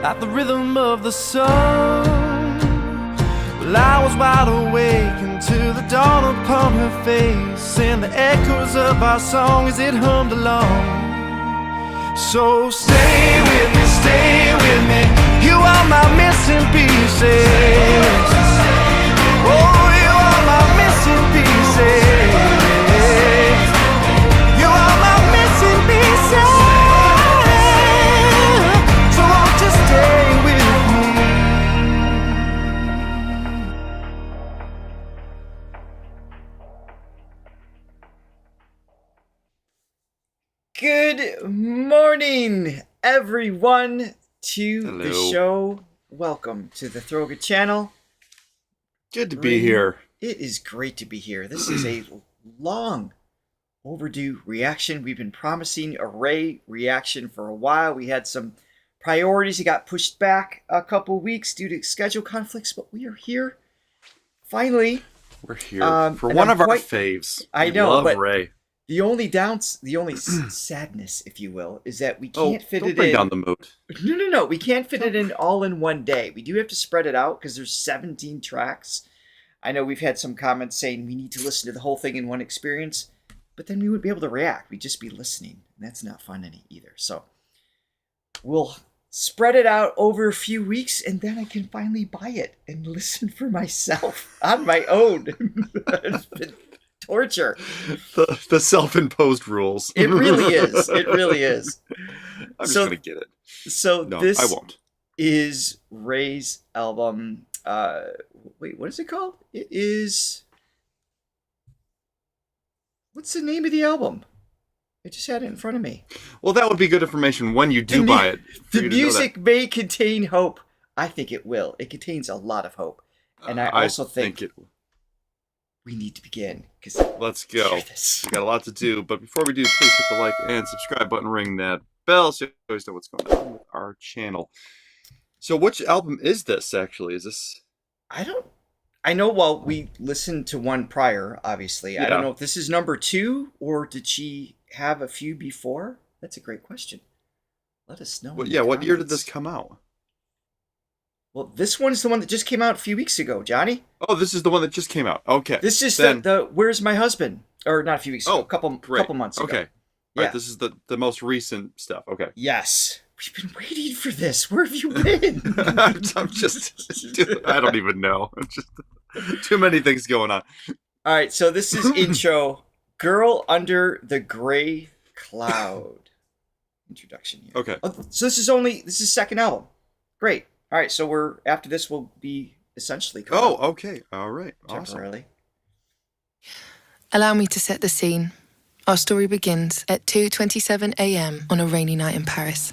at the rhythm of the sun. Well, I was wide awake until the dawn upon her face, and the echoes of our song as it hummed along. So stay with me, you are my missing pieces. Oh, you are my missing pieces. You are my missing pieces. So won't you stay with me? Good morning, everyone, to the show. Welcome to the Throga channel. Good to be here. It is great to be here. This is a long overdue reaction. We've been promising a Raye reaction for a while. We had some priorities that got pushed back a couple weeks due to schedule conflicts, but we are here. Finally. We're here for one of our faves. I know, love but Raye. The only sadness, if you will, is that we can't fit it in. Don't bring down the mood. No. We can't fit it in all in one day. We do have to spread it out because there's 17 tracks. I know we've had some comments saying we need to listen to the whole thing in one experience, but then we wouldn't be able to react. We'd just be listening, and that's not fun either. So we'll spread it out over a few weeks, and then I can finally buy it and listen for myself on my own. It's been torture. The self-imposed rules. It really is. It really is. I'm just gonna get it. So no, this I won't. Is Raye's album. Wait, what is it called? It is. What's the name of the album? I just had it in front of me. Well, that would be good information when you do buy it. The music may contain hope. I think it will. It contains a lot of hope, and I also think it will. We need to begin. Let's go. We got a lot to do, but before we do, please hit the like and subscribe button, ring that bell so you always know what's going on with our channel. So which album is this, actually? Is this... I know, well, we listened to one prior, obviously. Yeah. I don't know if this is number 2, or did she have a few before? That's a great question. Let us know. Well, yeah, what year did this come out? Well, this one is the one that just came out a few weeks ago, Johnny. Oh, this is the one that just came out. Okay. This is the Where's My Husband? Or not a few weeks ago, a couple months ago. Okay. Yeah. Right, this is the most recent stuff. Okay. Yes. We've been waiting for this. Where have you been? I'm just... I don't even know. Just too many things going on. All right, so this is intro. Girl Under the Gray Cloud. Introduction here. Okay. Oh, so this is second album. Great. All right, so after this will be essentially called. Oh, okay. All right. Temporarily. Awesome. Allow me to set the scene. Our story begins at 2:27 a.m. on a rainy night in Paris.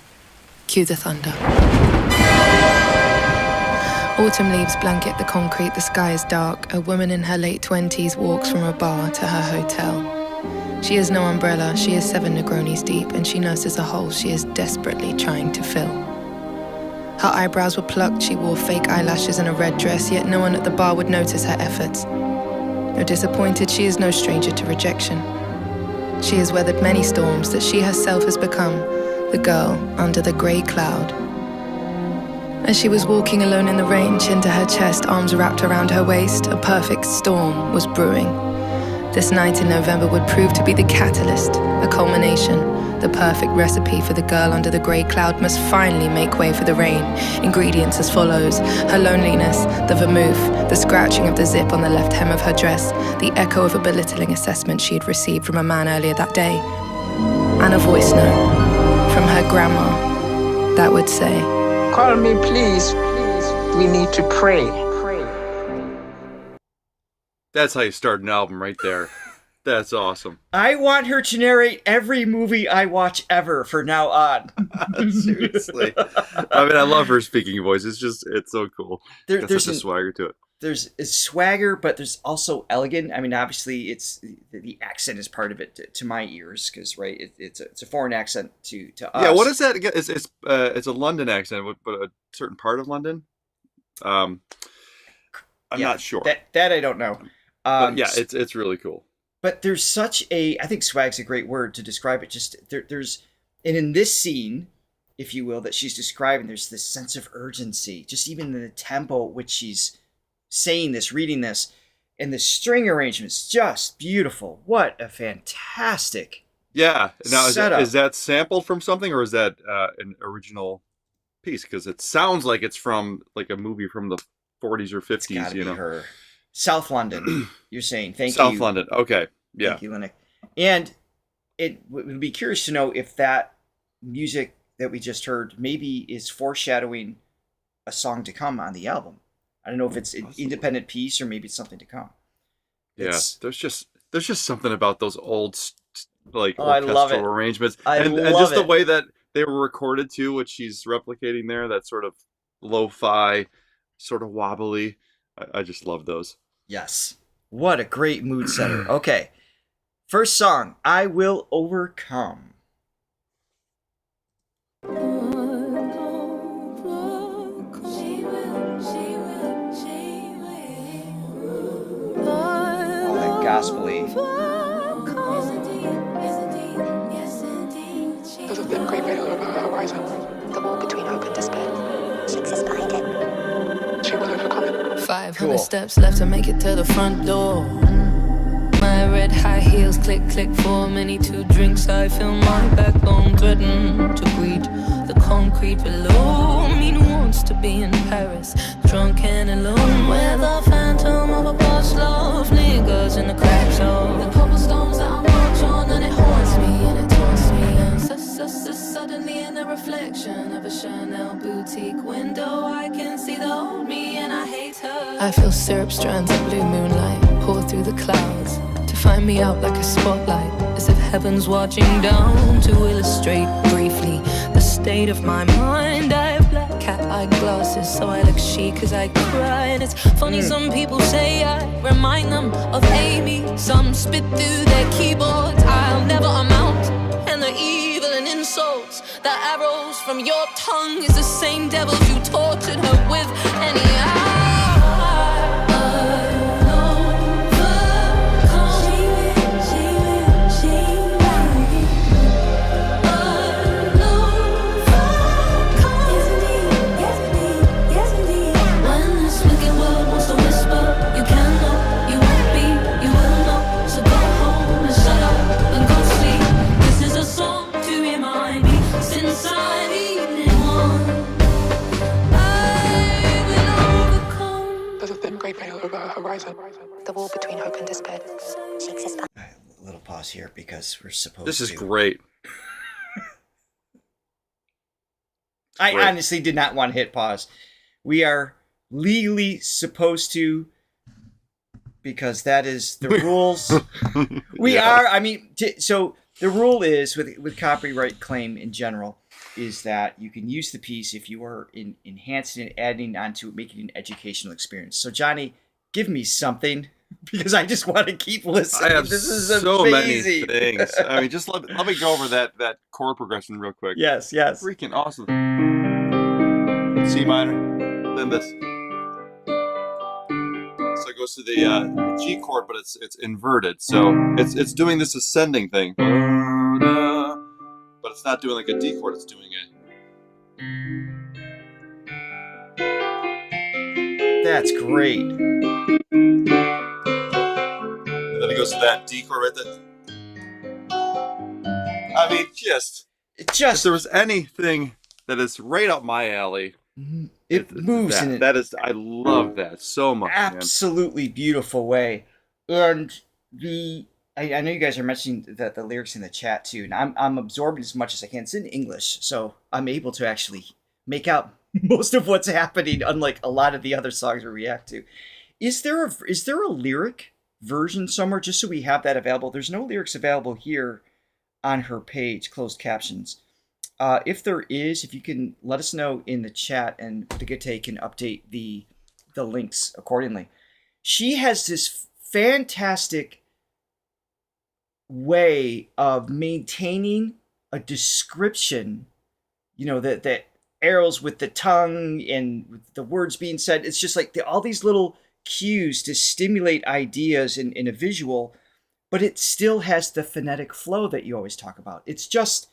Cue the thunder. Autumn leaves blanket the concrete, the sky is dark. A woman in her late 20s walks from a bar to her hotel. She has no umbrella, she is 7 Negronis deep, and she nurses a hole she is desperately trying to fill. Her eyebrows were plucked, she wore fake eyelashes and a red dress, yet no one at the bar would notice her efforts. Though disappointed, she is no stranger to rejection. She has weathered many storms that she herself has become the girl under the grey cloud. As she was walking alone in the rain, chin to her chest, arms wrapped around her waist, a perfect storm was brewing. This night in November would prove to be the catalyst, the culmination, the perfect recipe for the girl under the grey cloud must finally make way for the rain. Ingredients as follows: her loneliness, the vermouth, the scratching of the zip on the left hem of her dress, the echo of a belittling assessment she had received from a man earlier that day, and a voice note from her grandma that would say, "Call me, please. We need to pray." That's how you start an album right there. That's awesome. I want her to narrate every movie I watch ever from now on. Seriously. I mean, I love her speaking voice. It's so cool. There's a swagger to it. There's a swagger, but there's also elegant. I mean, obviously, it's the accent is part of it to my ears, because it's a foreign accent to us. Yeah, what is that again? It's a London accent, but a certain part of London. I'm not sure. That I don't know. But yeah, it's really cool. But there's such I think swag's a great word to describe it. Just there's, and in this scene, if you will, that she's describing. There's this sense of urgency, just even in the tempo at which she's saying this, reading this, and the string arrangement's just beautiful. What a fantastic Yeah. Now, setup. is that sampled from something, or is that an original piece? Because it sounds like it's from like a movie from the 40s or 50s. It's gotta You be know, her. South London, you're saying. Thank you. South London. Okay. Yeah. Thank you, Linux. And it would be curious to know if that music that we just heard maybe is foreshadowing a song to come on the album. I don't know if it's an independent piece or maybe it's something to come. Yeah, there's just something about those old like I love orchestral it. arrangements, I and love just the it. way that they were recorded too, which she's replicating there, that sort of lo-fi, sort of wobbly. I just love those. Yes. What a great mood setter. Okay. First song, I Will Overcome. Oh, that gospel-y. There's a thin great veil over her horizon. The wall between hope and despair. She exists behind it. She will overcome it. 500 Cool. steps left to make it to the front door. My red high heels click, click, 4 many 2 drinks. I feel my backbone threaten to greet the concrete below me. Who wants to be in Paris, drunk and alone, where the phantom of a past love lingers in the cracks of the cobblestones that I march on, and it haunts me and it taunts me. And suddenly in the reflection of a Chanel boutique window, I can see the old me and I hate her. I feel syrup strands of blue moonlight pour through the clouds to find me out like a spotlight, as if heaven's watching down to illustrate briefly the state of my mind. I have black cat-eye glasses, so I look chic as I cry. And it's funny, some people say I remind them of Amy. Some spit through their keyboards, I'll never amount. And the evil and insults, the arrows from your tongue is the same devils you tortured her with. Anyhow, There's a thin great veil over her horizon. The wall between hope and despair. She exists behind it. A little pause here because we're supposed This to. is great. I Great. honestly did not want to hit pause. We are legally supposed to, because that is the rules. We Yeah. are. I mean, so the rule is with copyright claim in general is that you can use the piece if you are enhancing it, adding onto it, making it an educational experience. So Johnny, give me something because I just want to keep listening. I have This is so amazing. many things. I mean, just let me go over that chord progression real quick. Yes. Freaking awesome. C minor, then this. So it goes to the G chord, but it's inverted. So it's doing this ascending thing, but it's not doing like a D chord. It's doing it. That's great. And then it goes to that D chord right there. I mean, It if just there was anything that is right up my alley, it moves in that is, I love that so much, man. absolutely beautiful way. And I know you guys are mentioning that the lyrics in the chat too, and I'm absorbing as much as I can. It's in English, so I'm able to actually make out most of what's happening, unlike a lot of the other songs we react to. Is there a lyric version somewhere, just so we have that available? There's no lyrics available here on her page, closed captions. If there is, if you can let us know in the chat, and Digate can update the links accordingly. She has this fantastic way of maintaining a description, that arrows with the tongue and with the words being said. It's just like all these little cues to stimulate ideas in a visual, but it still has the phonetic flow that you always talk about. It's just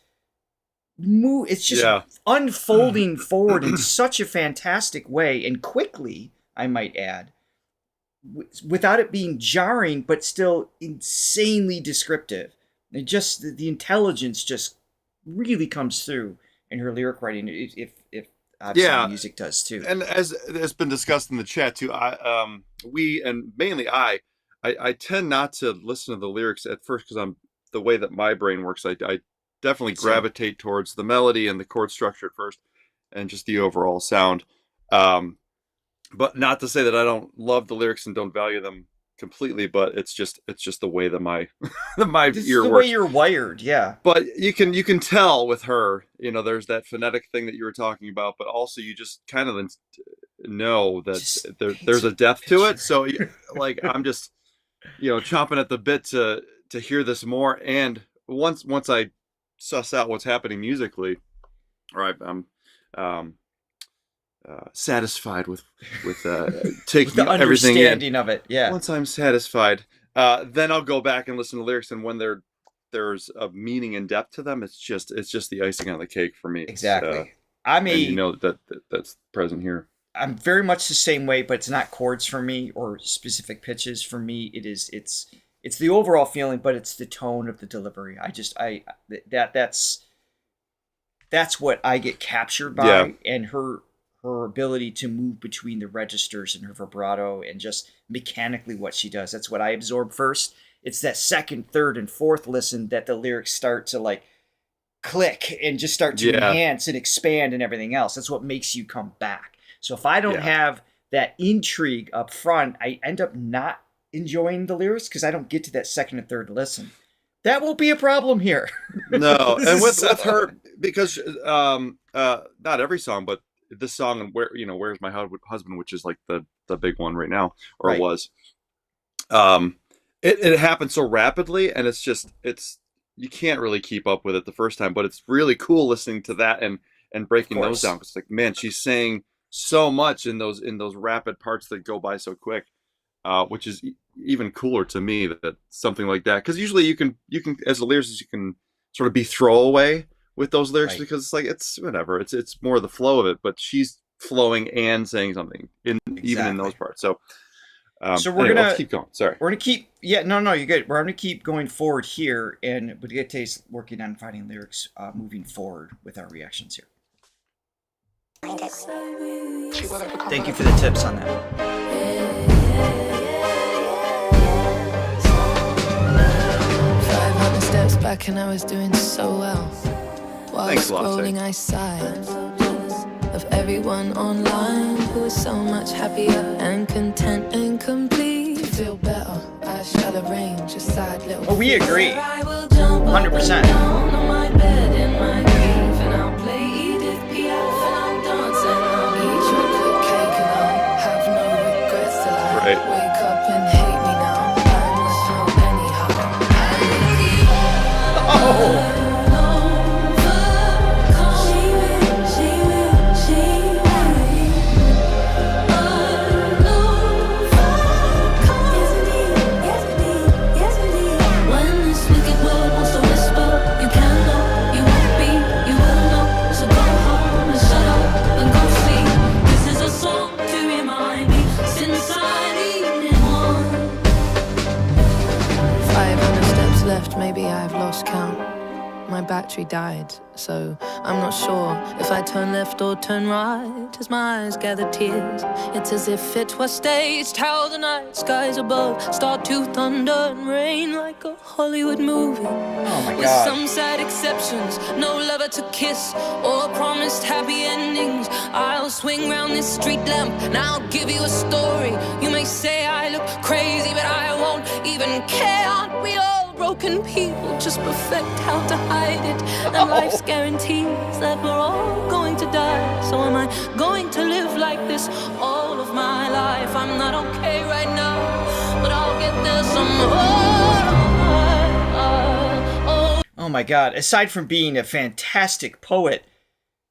it's just unfolding forward in such a fantastic way and quickly, I might add, without it being jarring, but still insanely descriptive. And just the intelligence just really comes through in her lyric writing. If obviously the music does too. And as has been discussed in the chat too, we and mainly I tend not to listen to the lyrics at first because I'm the way that my brain works. I definitely gravitate towards the melody and the chord structure at first, and just the overall sound. But not to say that I don't love the lyrics and don't value them completely, but it's just the way that my ear works. Way you're wired, yeah. But you can tell with her, there's that phonetic thing that you were talking about, but also you just kind of know that there's a depth to it. So like I'm just chomping at the bit to hear this more. And once I suss out what's happening musically, or I'm satisfied with taking the everything understanding in. Of it. Yeah. Once I'm satisfied, then I'll go back and listen to lyrics, and when there's a meaning and depth to them, it's just the icing on the cake for me. Exactly. That's present here. I'm very much the same way, but it's not chords for me or specific pitches for me. It's the overall feeling, but it's the tone of the delivery. That's what I get captured by, and her ability to move between the registers and her vibrato and just mechanically what she does. That's what I absorb first. It's that second, third, and fourth listen that the lyrics start to like click and just start to enhance and expand and everything else. That's what makes you come back. So if I don't have that intrigue up front, I end up not enjoying the lyrics because I don't get to that second and third listen. That won't be a problem here. No, and with her, because not every song, but this song and Where's My Husband, which is like the big one right now, or it was. It happened so rapidly, and it's you can't really keep up with it the first time, but it's really cool listening to that and breaking those down. It's like, man, she's saying so much in those rapid parts that go by so quick, which is even cooler to me that something like that. Because usually you can as a lyricist you can sort of be throwaway with those lyrics because it's like it's whatever. It's more the flow of it, but she's flowing and saying something even in those parts. So let's keep going. Sorry, we're gonna keep. Yeah, no, you're good. We're gonna keep going forward here, and Budgette's working on finding lyrics moving forward with our reactions here. Thank you for the tips on that. 500 steps back and I was doing so well. While Thanks a lot, scrolling, I sighed of everyone online who is so much happier and content and complete. To feel better, I shall arrange a sad little. Oh, we agree. 100%. On my bed in my grief, and I'll play Edith Piaf, and I'll dance, and I'll eat chocolate cake, and I'll have no regrets till I wake up and hate me now. I must know anyhow. I will keep on. Maybe I've lost count. My battery died, so I'm not sure if I turn left or turn right. As my eyes gather tears, it's as if it was staged. How the night skies above start to thunder and rain like a Hollywood movie. Oh my With God. some sad exceptions, no lover to kiss or promised happy endings. I'll swing round this street lamp and I'll give you a story. You may say I look crazy, but I won't even care. Aren't we all broken people, just perfect how to hide it? And life's guarantees that we're all going to die. So am I going to live like this all of my life? I'm not okay right now, but I'll get there some. Oh my God! Aside from being a fantastic poet,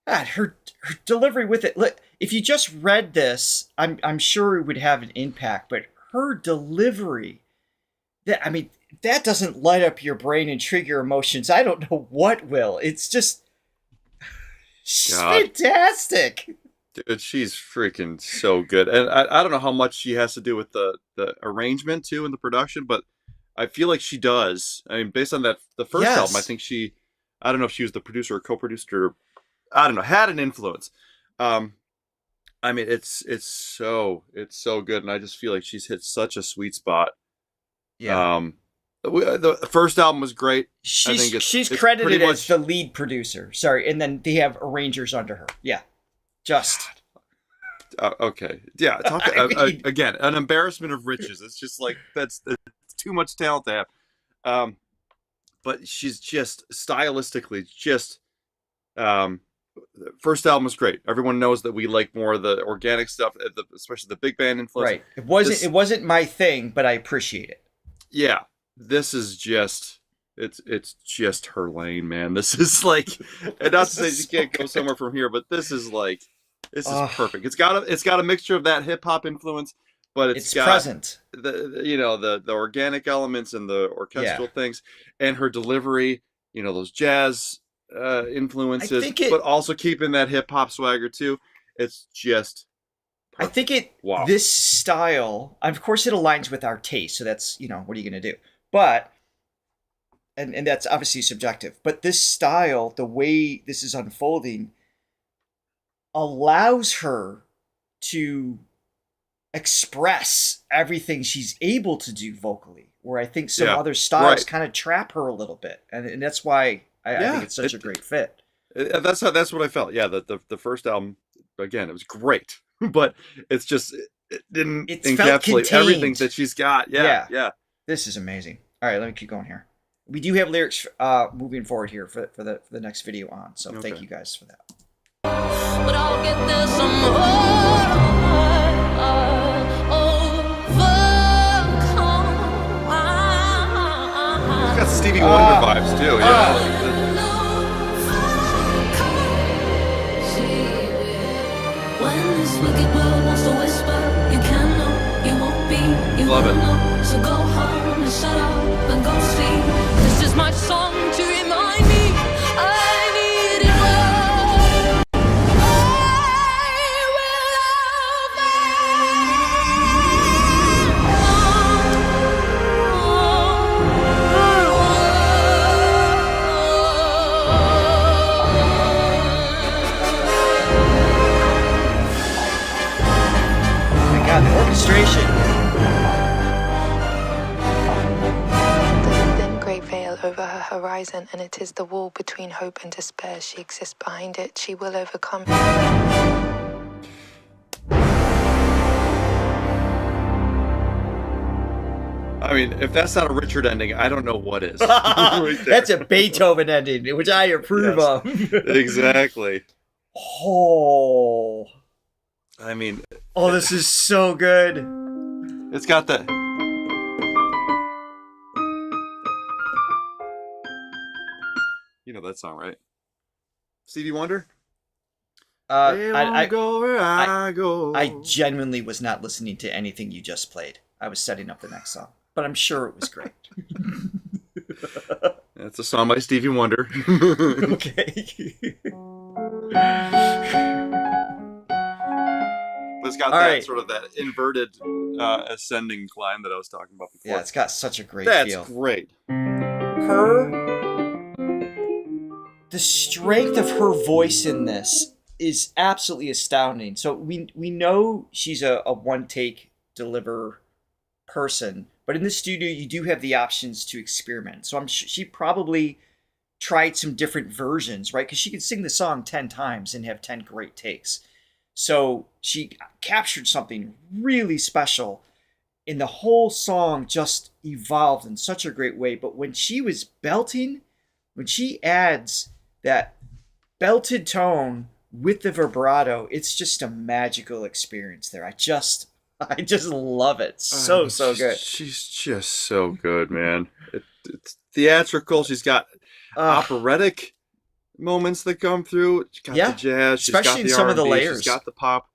God, her delivery with it. Look, if you just read this, I'm sure it would have an impact. But her delivery, that doesn't light up your brain and trigger emotions. I don't know what will. It's just She's God. fantastic. Dude, she's freaking so good. And I don't know how much she has to do with the arrangement too in the production, but I feel like she does. I mean, based on the first album, I think I don't know if she was the producer or co-producer, I don't know, had an influence. I mean, it's so good, and I just feel like she's hit such a sweet spot. Yeah. The first album was great. She's credited as the lead producer. Sorry, and then they have arrangers under her. Yeah. Just okay, yeah. Talk again. An embarrassment of riches. It's just like that's too much talent to have. But she's just stylistically just. The first album was great. Everyone knows that we like more of the organic stuff, especially the big band influence. Right. It wasn't my thing, but I appreciate it. Yeah, this is just. It's just her lane, man. This is like, and not to say she can't go somewhere from here, but this is perfect. It's got a mixture of that hip hop influence, but it's got present. The organic elements and the orchestral things, and her delivery. Those jazz influences, but also keeping that hip hop swagger too. It's just. Perfect. Wow. This style, of course, it aligns with our taste. So that's what are you going to do? But. And that's obviously subjective, but this style, the way this is unfolding, allows her to express everything she's able to do vocally, where I think some other styles kind of trap her a little bit. And that's why I think it's such a great fit. That's what I felt. Yeah, the first album, again, it was great, but it didn't encapsulate everything that she's got. Yeah. This is amazing. All right, let me keep going here. We do have lyrics moving forward here for the next video on, so thank you guys for that. But I'll get there somehow. It's got Stevie Wonder vibes too. Yeah. When this wicked world wants to whisper, you can't know, you won't be, you Love won't it. know. So go home and shut up and go see. This is my song to remind me I need it all. I Oh my God, the orchestration. Veil over her horizon, and it is the wall between hope and despair. She exists behind it. She will overcome. I mean, if that's not a Richard ending, I don't know what is. That's a Beethoven ending, which I approve of. Exactly. Oh. I mean. Oh, this is so good. It's got that. You know that song, right? Stevie Wonder? I go where I go. I genuinely was not listening to anything you just played. I was setting up the next song, but I'm sure it was great. That's a song by Stevie Wonder. Okay. It's got that sort of that inverted ascending climb that I was talking about before. Yeah, it's got such a great feel. That's great. The strength of her voice in this is absolutely astounding. So we know she's a one-take deliver person, but in the studio you do have the options to experiment. So I'm sure she probably tried some different versions, right? Because she could sing the song 10 times and have 10 great takes. So she captured something really special, and the whole song just evolved in such a great way. But when she was belting, when she adds that belted tone with the vibrato, it's just a magical experience there. I just love it. So good. She's just so good, man. It's theatrical. She's got operatic moments that come through. She's got the jazz. She's especially got the in some R&B, of the layers. She's got the pop.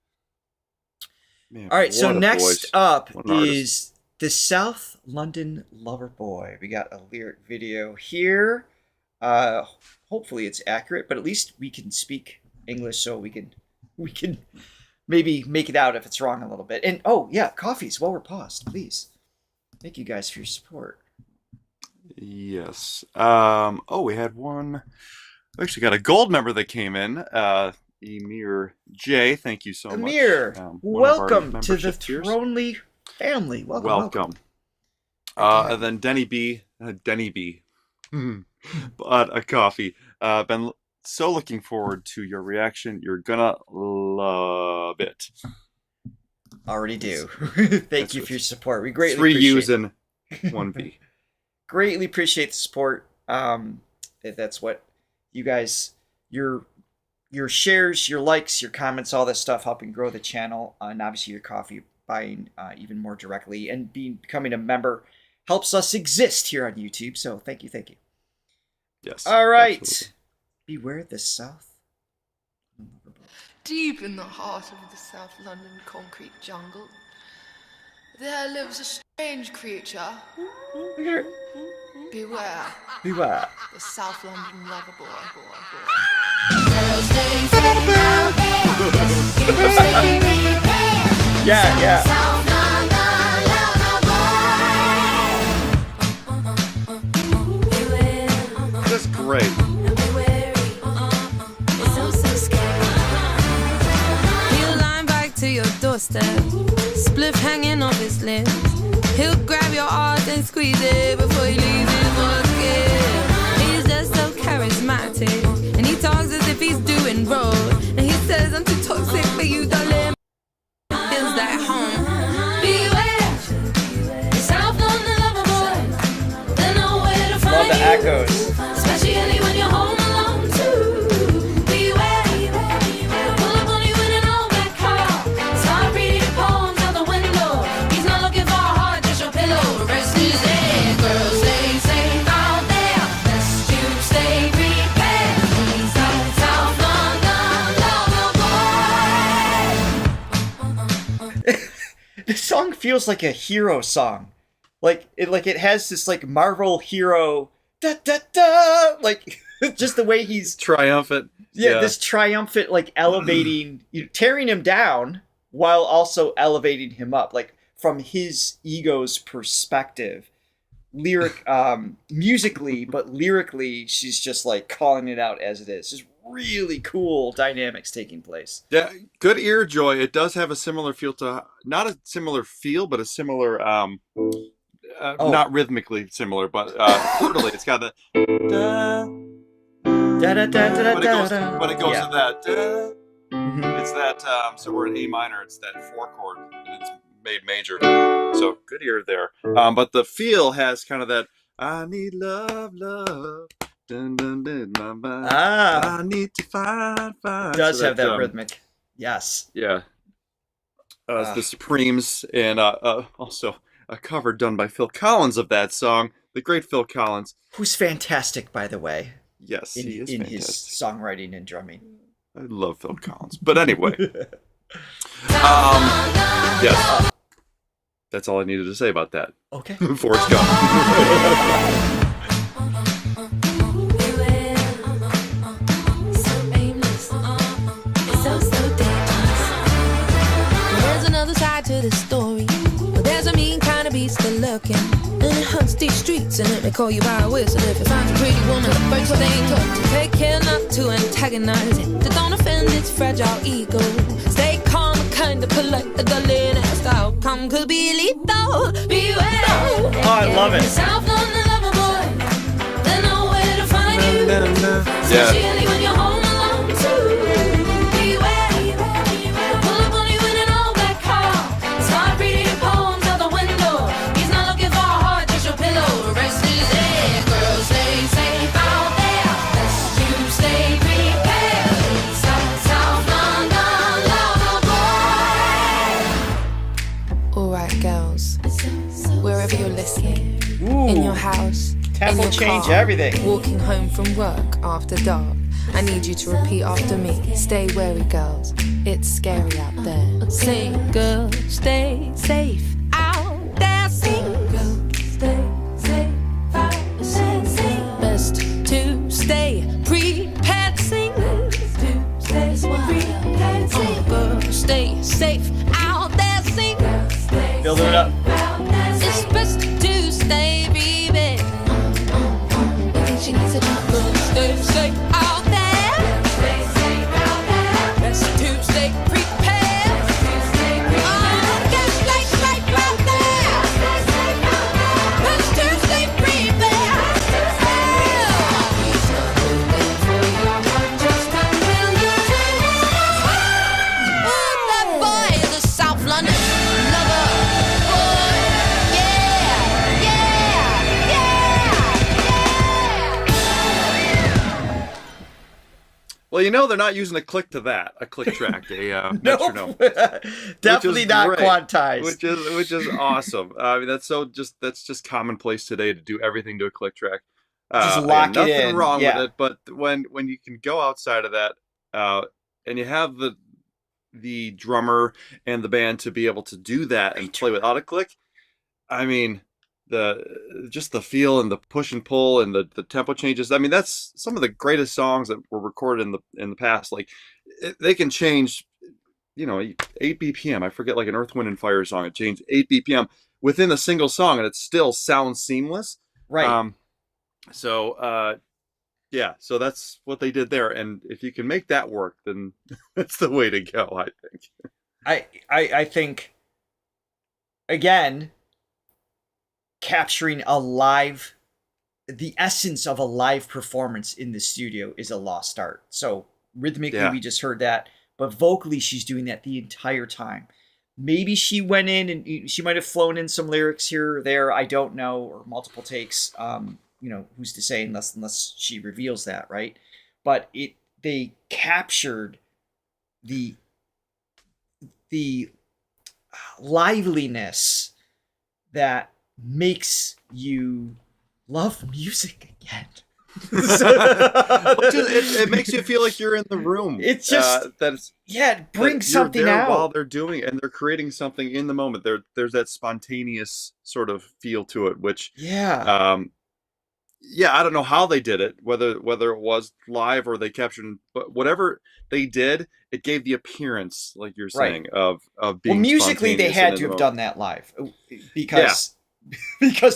Man, all right, so next voice. up What an artist. is the South London Lover Boy. We got a lyric video here. Hopefully it's accurate, but at least we can speak English, so we can maybe make it out if it's wrong a little bit. And oh yeah, coffees while we're paused, please. Thank you guys for your support. Yes. We had one. We actually got a gold member that came in. Emir J. Thank you so much. Emir, welcome to the Thronely family. Welcome. And then Denny B. Bought a coffee. Been so looking forward to your reaction. You're gonna love it. Already do. Thank you for your support. We greatly 3 appreciate U's and 1 V. Greatly appreciate the support. That's what you guys, your shares, your likes, your comments, all this stuff helping grow the channel, and obviously your coffee buying even more directly, and becoming a member helps us exist here on YouTube. So thank you. Yes. All right. Absolutely. Beware the South. Deep in the heart of the South London concrete jungle, there lives a strange creature. Beware the South London lover boy. Yeah. That's great. He'll line back to your doorstep, spliff hanging off his lips. He'll grab your heart and squeeze it before he leaves his basket. He's just so charismatic, and he talks as if he's doing road. And he says, I'm too toxic for you, darling. Feels like home. Beware, the South London lover boy. They know where to find Love the you, echoes. especially when you're home alone too. Beware, pull up on you in an old black car. Start reading poems out the window. He's not looking for a heart, just your pillow. The rest is dead. Girls, stay safe out there. Best you stay prepared. He's a South London lover boy. This song feels like a hero song. Like it has this like Marvel hero da da da, like just the way he's Triumphant. this triumphant, like elevating, tearing him down while also elevating him up, like from his ego's perspective. Musically, but lyrically, she's just like calling it out as it is. Just really cool dynamics taking place. Yeah, good ear, Joy. It does have a similar feel to, not a similar feel, but a similar, not rhythmically similar, but quarterly. It's got the da, Da da da da da da. but it goes Yeah. to that. Da, Mhm. it's that. So we're in A minor. It's that 4 chord, and it's made major. So good ear there. But the feel has kind of that. I need love. Dun, dun, dun, my mind. Ah, I need to find. it does So have that um, rhythmic. Yes. Yeah. The Supremes, and also a cover done by Phil Collins of that song, the great Phil Collins. Who's fantastic, by the way, Yes, he is in fantastic. his songwriting and drumming. I love Phil Collins. But anyway, yes, that's all I needed to say about that. Okay. Forrest Gump. There's another side to the story. Well, there's a mean kind of beast still lurking, and it hunts these streets, and it may call you by a whistle if it finds a pretty woman. The first thing to take care not to antagonize it, to don't offend its fragile ego. Stay calm and kind of polite. The darling asked outcome could be lethal. Beware. Oh, I love it. South London lover boy. They know where to find you, Yeah. especially when you're home alone too. Beware, pull up on you in an old black car. Start reading poems out the window. He's not looking for a heart, just your pillow. The rest is dead. Girls, stay safe out there. Best you stay prepared. South London lover boy. Alright, girls, wherever you're listening, in your house, Tempo in your change car, everything. walking home from work after dark, I need you to repeat after me. Stay wary, girls, it's scary out there. Sing, girl, stay safe out there. Sing, girl, stay safe out there. Sing, best to stay prepared. Sing, to stay safe out there, sing. Building it up. It's best to stay, baby. I think she needs a doctor. Stay safe out there. Best to stay prepared. Oh, get safe out there. Best to stay prepared. He's not looking for your one, just until you change. Oh, that boy is a South London lover. Well, they're not using a click to that, a click track, a metronome. Definitely not great, quantized. which is awesome. I mean, that's just commonplace today to do everything to a click track. Just lock it nothing in. wrong Yeah. with it, but when you can go outside of that, and you have the drummer and the band to be able to do that and play without a click, I mean, just the feel and the push and pull and the tempo changes. I mean, that's some of the greatest songs that were recorded in the past. Like they can change, 8 BPM. I forget, like an Earth, Wind and Fire song. It changed 8 BPM within a single song, and it still sounds seamless. Right. Yeah. So that's what they did there. And if you can make that work, then that's the way to go, I think. I think, again, capturing the essence of a live performance in the studio is a lost art. So rhythmically, we just heard that, but vocally, she's doing that the entire time. Maybe she went in and she might have flown in some lyrics here or there. I don't know, or multiple takes. Who's to say unless she reveals that, right? But they captured the liveliness that makes you love music again. It makes you feel like you're in the room. It's just it brings something out while they're doing it, and they're creating something in the moment. There's that spontaneous sort of feel to it, which I don't know how they did it, whether it was live or they captured, but whatever they did, it gave the appearance, like you're saying, of being. Well, musically, they had to have done that live because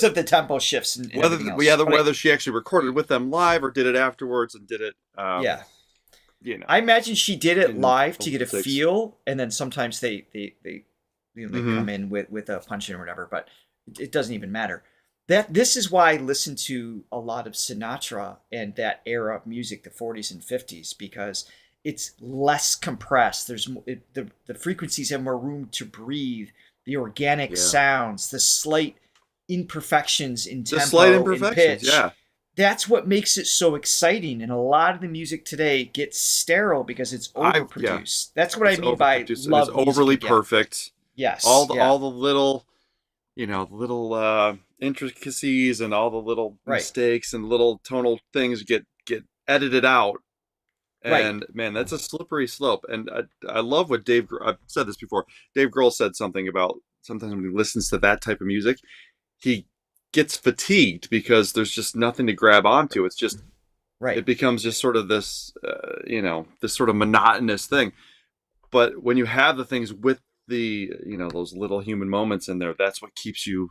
of the tempo shifts and everything else. Whether she actually recorded with them live or did it afterwards and did it. I imagine she did it live to get a feel, and then sometimes they come in with a punch in or whatever, but it doesn't even matter. This is why I listen to a lot of Sinatra and that era of music, the 40s and 50s, because it's less compressed. There's the frequencies have more room to breathe. The organic sounds, the slight imperfections in tempo and pitch. Yeah. That's what makes it so exciting. And a lot of the music today gets sterile because it's overproduced. That's what I mean by love. It's overly perfect. Yes. All the little, intricacies and all the little mistakes and little tonal things get edited out. And man, that's a slippery slope. And I love what I've said this before. Dave Grohl said something about sometimes when he listens to that type of music, he gets fatigued because there's just nothing to grab onto. It's just, it becomes just sort of this, this sort of monotonous thing. But when you have the things with the, those little human moments in there, that's what keeps you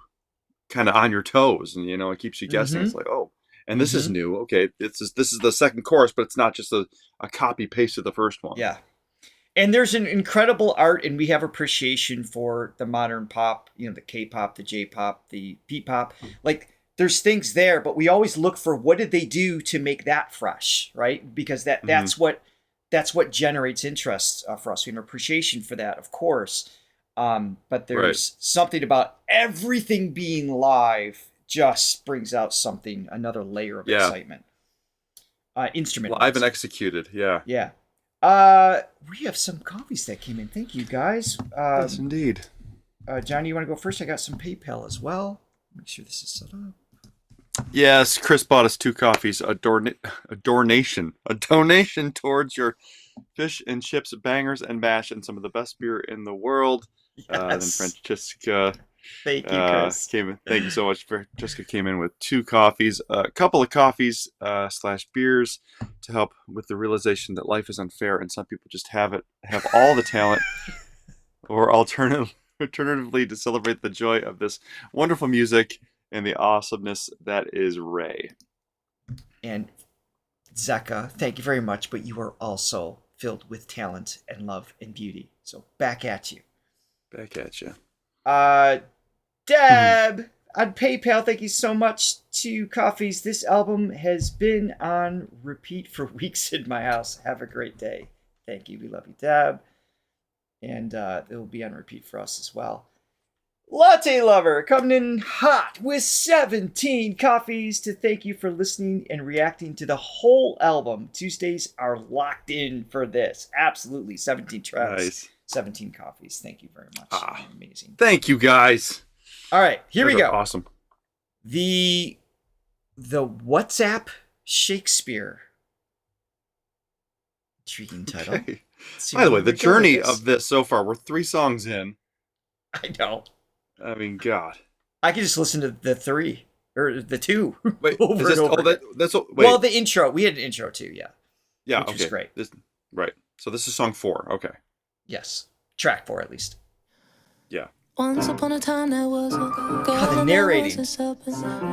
kind of on your toes. And, it keeps you guessing. It's like, oh, and this is new. Okay, this is the second chorus, but it's not just a copy paste of the first one. Yeah. And there's an incredible art, and we have appreciation for the modern pop, the K-pop, the J-pop, the P-pop. Like, there's things there, but we always look for what did they do to make that fresh, right? Because that's what generates interest for us. We have appreciation for that, of course. But there's something about everything being live just brings out another layer of excitement. Instrument live and executed, yeah. We have some coffees that came in. Thank you, guys. Yes, indeed. Johnny, you want to go first? I got some PayPal as well. Make sure this is set up. Yes, Chris bought us 2 coffees. A donation towards your fish and chips, bangers and bash, and some of the best beer in the world. Then Francesca. Thank you, Chris. Thank you so much. Francesca came in with 2 coffees, a couple of coffees / beers to help with the realization that life is unfair and some people just have all the talent or alternatively to celebrate the joy of this wonderful music and the awesomeness that is Raye. And Zeka, thank you very much, but you are also filled with talent and love and beauty. So back at you. Back at you. Deb on PayPal, thank you so much to Coffees. This album has been on repeat for weeks in my house. Have a great day. Thank you. We love you, Deb. And it will be on repeat for us as well. Latte Lover coming in hot with 17 coffees to thank you for listening and reacting to the whole album. Tuesdays are locked in for this. Absolutely. 17 tracks. Nice. 17 coffees. Thank you very much. Amazing. Thank you, guys. All right, here we go. Awesome. The WhatsApp Shakespeare. Intriguing title. Okay. By the way, the journey of this so far, we're 3 songs in. I know. I mean, God. I could just listen to the 3 or the 2 wait, over and over. Wait. Well, the intro. We had an intro too, yeah. Yeah, which was great. Right. So this is song 4. Okay. Yes. Track 4 at least. Yeah. Once upon a time there was a girl the narrating.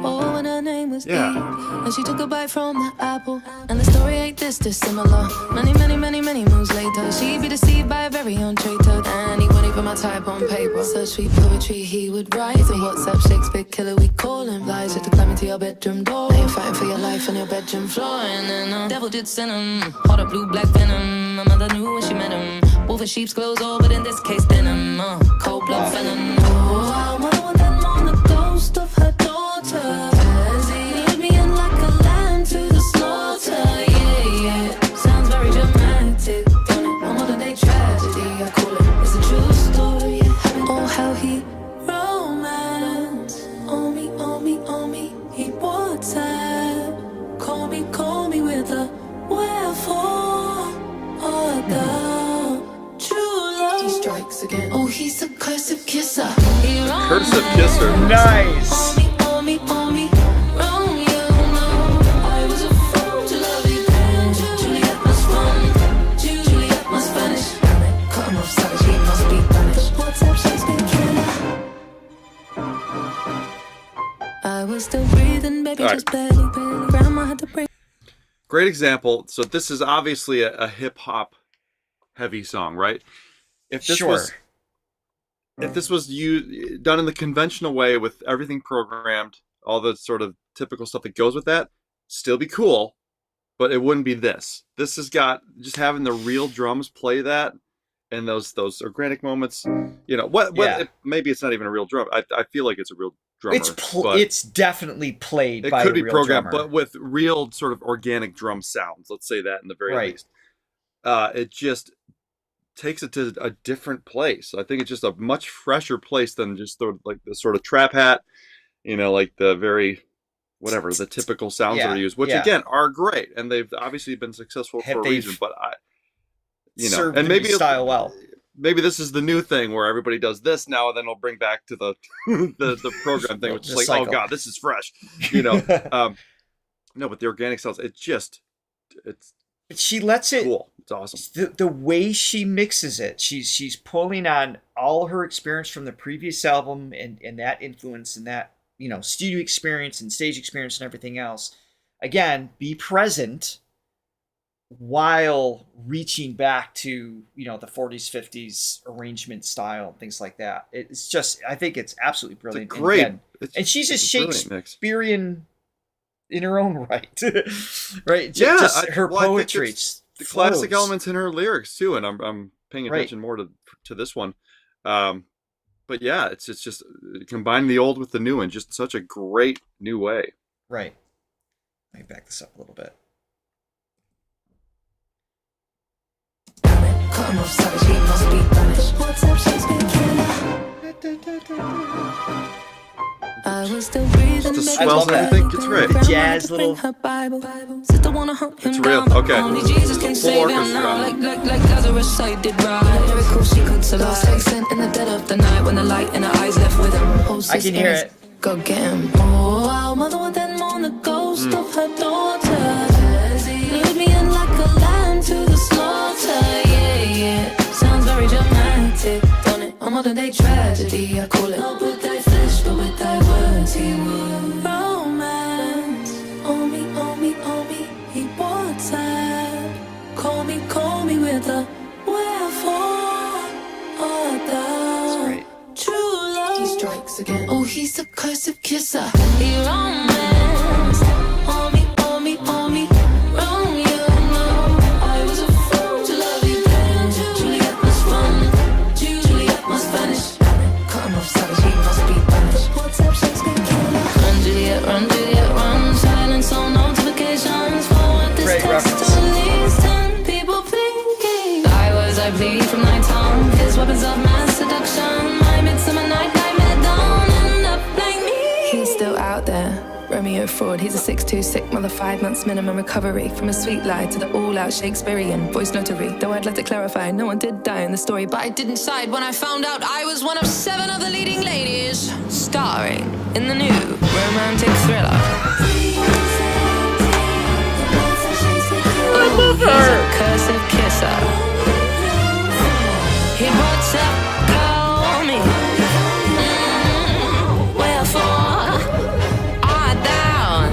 Oh, and her name was Yeah. Eve. And she took a bite from the apple. And the story ain't this dissimilar. Many moons later, she'd be deceived by a very own traitor. And he wouldn't even my type on paper. Such sweet poetry he would write. The WhatsApp Shakespeare killer we call him. Lies just to climb into your bedroom door. Now you're fighting for your life on your bedroom floor. And then the devil did send him. Heart of blue black venom. My mother knew when she met him. Wolf in sheep's clothes, oh, but in this case denim. Cold blood venom. Oh, I want them on the ghost of her daughter. As he lead me in like a lamb to the slaughter. Yeah. Sounds very dramatic, don't it? A modern day tragedy, I call it. It's a true story. Oh, how he romance. On me, he WhatsApp. Call me with a wherefore. Oh, the true love. He strikes again. Oh, he's a cursive kisser. Cursive kisser. Nice. On me, Romeo, no. I was a fool to love you. Juliet must run. Juliet must vanish. Cut him off savage, he must be banished. What's up, Shakespeare killer? I was still breathing, baby, All right. just barely. Grandma had to break. Great example. So this is obviously a hip hop heavy song, right? If this Sure. was done in the conventional way with everything programmed, all the sort of typical stuff that goes with that, still be cool, but it wouldn't be this. This has got just having the real drums play that and those organic moments. You know what? Yeah. Maybe it's not even a real drum. I feel like it's a real drummer. but It's definitely played it by could a be real programmed, drummer. but with real sort of organic drum sounds. Let's say that in the very Right. least. It just takes it to a different place. I think it's just a much fresher place than just the sort of trap hat, like the very the typical sounds that are used, which again are great, and they've obviously been successful for a reason. But served and the maybe style well. Maybe this is the new thing where everybody does this now, and then it'll bring back to the the program thing, which is The like, cycle. oh god, this is fresh, No, but the organic sounds, it's She lets it. cool. It's awesome. The way she mixes it, she's pulling on all her experience from the previous album and that influence and that studio experience and stage experience and everything else. Again, be present while reaching back to the 40s, 50s arrangement style and things like that. It's just, I think it's absolutely brilliant. It's great. And she's a it's a brilliant mix. Shakespearean in her own right, right? Yeah, just her I think poetry. it's the classic flows. elements in her lyrics too, and I'm paying attention more to this one. But yeah, it's just combining the old with the new in just such a great new way. Right. Let me back this up a little bit. Cut him off savage, he must be banished. What's up, Shakespeare killer? I was still breathing, Just the baby, swells and everything. It's great. The jazz little- Her Bible. Sister wanna hunt him It's real. down, but Okay. only Jesus can Full save him orchestra. now. Like Lazarus, I did right. Miracle she could survive. Lost accent in the dead of the night when the light in her eyes left with him. Oh, I can hear sisters, it. Go get him. Oh, our mother with them on the ghost of her daughter. Lead me in like a lamb to the slaughter. Yeah. Sounds very dramatic, don't it? modern day tragedy, I call it. Not with thy flesh, but with thy words he would. Romance, on me, on me, on me, he wants that. Call me with a wherefore art thou? Right. True love. He strikes again. Oh, he's a cursive kisser. He romance, on me, on me, on me. Wrong, you know. I was a fool to love you then. Juliet must run. Juliet must vanish. Cut him off savage, he must be banished. What's up, Shakespeare killer? Run, Juliet, run, Juliet, run. Silence on notifications. Forward this Great text reference. to release 10 people thinking. I bleed from thy tongue. His weapons of mass seduction. My midsummer night, dawn, end up like me. He's still out there. Romeo fraud, he's a 6'2", sick mother, 5 months minimum recovery. From a sweet lie to the all-out Shakespearean voice notary. Though I'd like to clarify, no one did die in the story, but I didn't side when I found out I was one of 7 of the leading ladies starring in the new romantic thriller. I love He's her. a cursive kisser. He puts up call me. Wherefore art thou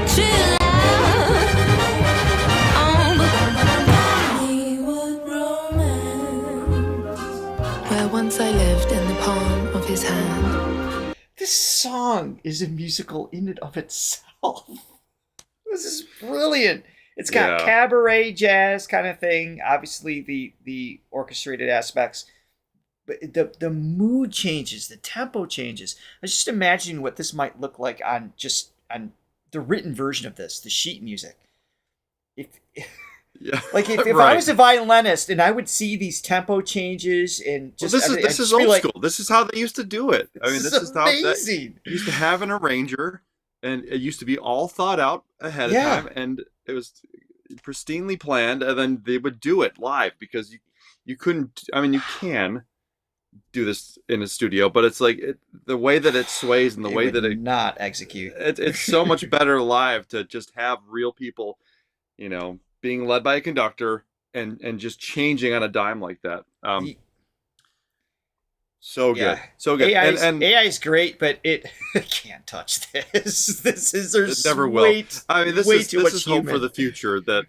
true love? Where once I lived in the palm of his hand. This song is a musical in and of itself. This is brilliant. It's got Yeah. cabaret jazz kind of thing. Obviously, the orchestrated aspects, but the mood changes, the tempo changes. I was just imagining what this might look like on the written version of this, the sheet music. If Yeah. if Right. I was a violinist and I would see these tempo changes and Well, just this I'd is just be old like, school. This is how they used to do it. I mean, this is how they amazing. used to have an arranger, and it used to be all thought out ahead Yeah. of time, and it was pristinely planned, and then they would do it live because you couldn't. I mean, you can do this in a studio, but it's like the way that it sways and the way that it not execute. it's so much better live to just have real people, being led by a conductor and just changing on a dime like that. So good, Yeah. so good. AI is great, but it can't touch this. This is there's It never will. way I mean, this way is too much hope for human. the future that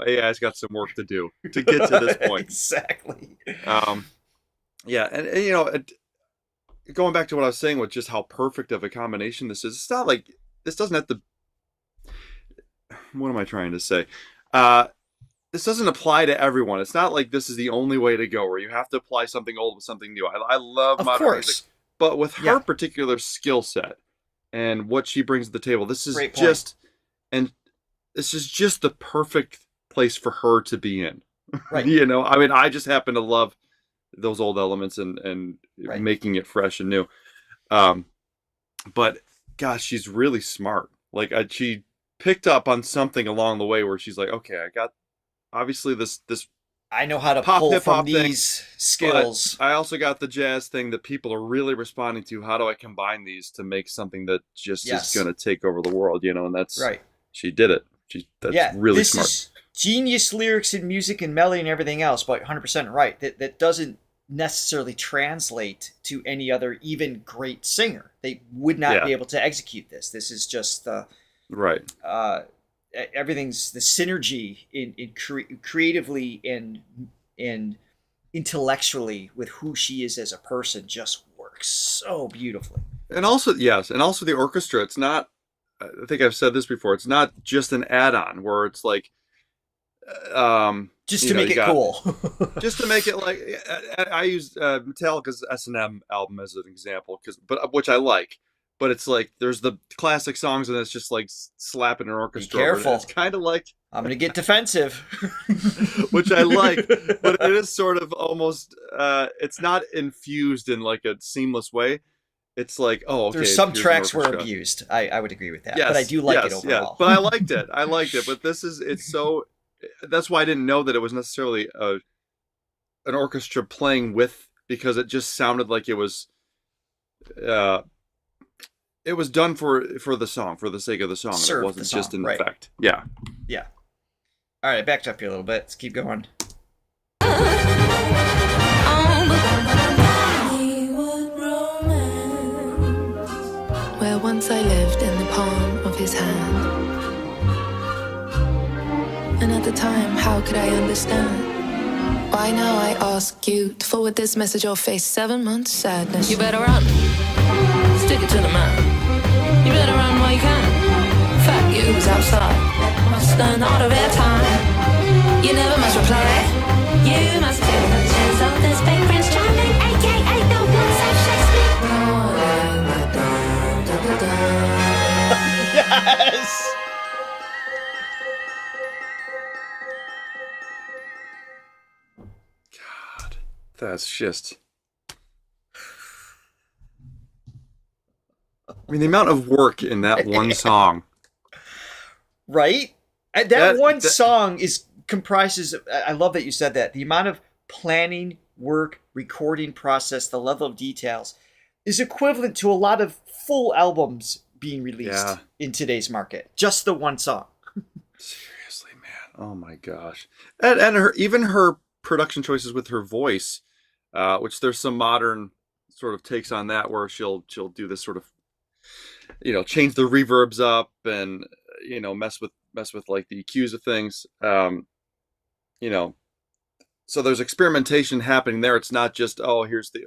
AI's got some work to do to get to this point. Exactly. Yeah, and going back to what I was saying with just how perfect of a combination this is. It's not like this doesn't have to. What am I trying to say? This doesn't apply to everyone. It's not like this is the only way to go, where you have to apply something old with something new. I love Of modern course. music, but with her Yeah. particular skill set and what she brings to the table, this is Great point. this is just the perfect place for her to be in. Right. I mean, I just happen to love those old elements and Right. making it fresh and new. But gosh, she's really smart. Like she picked up on something along the way where she's like, okay, I got obviously this I know how to Pop pull hip-hop from thing, these skills. but I also got the jazz thing that people are really responding to. How do I combine these to make something that just Yes. is going to take over the world? And that's Right. She did it. That's really this smart. is genius lyrics and music and melody and everything else, but 100% right. That doesn't necessarily translate to any other even great singer. They would not Yeah. be able to execute this. This is just the Right. everything's the synergy in creatively and intellectually with who she is as a person just works so beautifully. And also, yes, and also the orchestra. It's not. I think I've said this before. It's not just an add-on where it's like, Just you to know, make you it got- cool. just to make it like I use Metallica's S&M album as an example, which I like. But it's like there's the classic songs and it's just like slapping an orchestra. over it. careful. It's kind of like, I'm gonna get defensive. which I like, but it is sort of almost. It's not infused in like a seamless way. It's like, oh, okay. There's some here's an tracks were orchestra. abused. I would agree with that. Yes, but I do like it yes, overall. yes. But I liked it. I liked it. But it's so. That's why I didn't know that it was necessarily an orchestra playing with, because it just sounded like it was. It was done for the song, for the sake of the song. Served It wasn't the just song, in right. effect. Yeah. Yeah. All right, I backed up here a little bit. Let's keep going. And at the time, how could I understand? Why now I ask you to forward this message or face 7 months sadness? You better run. Stick it to the man. You better run while you can. Fat you's outside. Must learn the art of airtime. You never must reply. You must feel the chance of this big Prince Charming, aka the once of Shakespeare. Yes! God, that's just. I mean, the amount of work in that one song. Right? That one song comprises. I love that you said that. The amount of planning, work, recording process, the level of details is equivalent to a lot of full albums being released in today's market. Just the one song. Seriously, man. Oh my gosh. And even her production choices with her voice, which there's some modern sort of takes on that where she'll do this sort of, change the reverbs up and mess with like the EQs of things. So there's experimentation happening there. It's not just here's the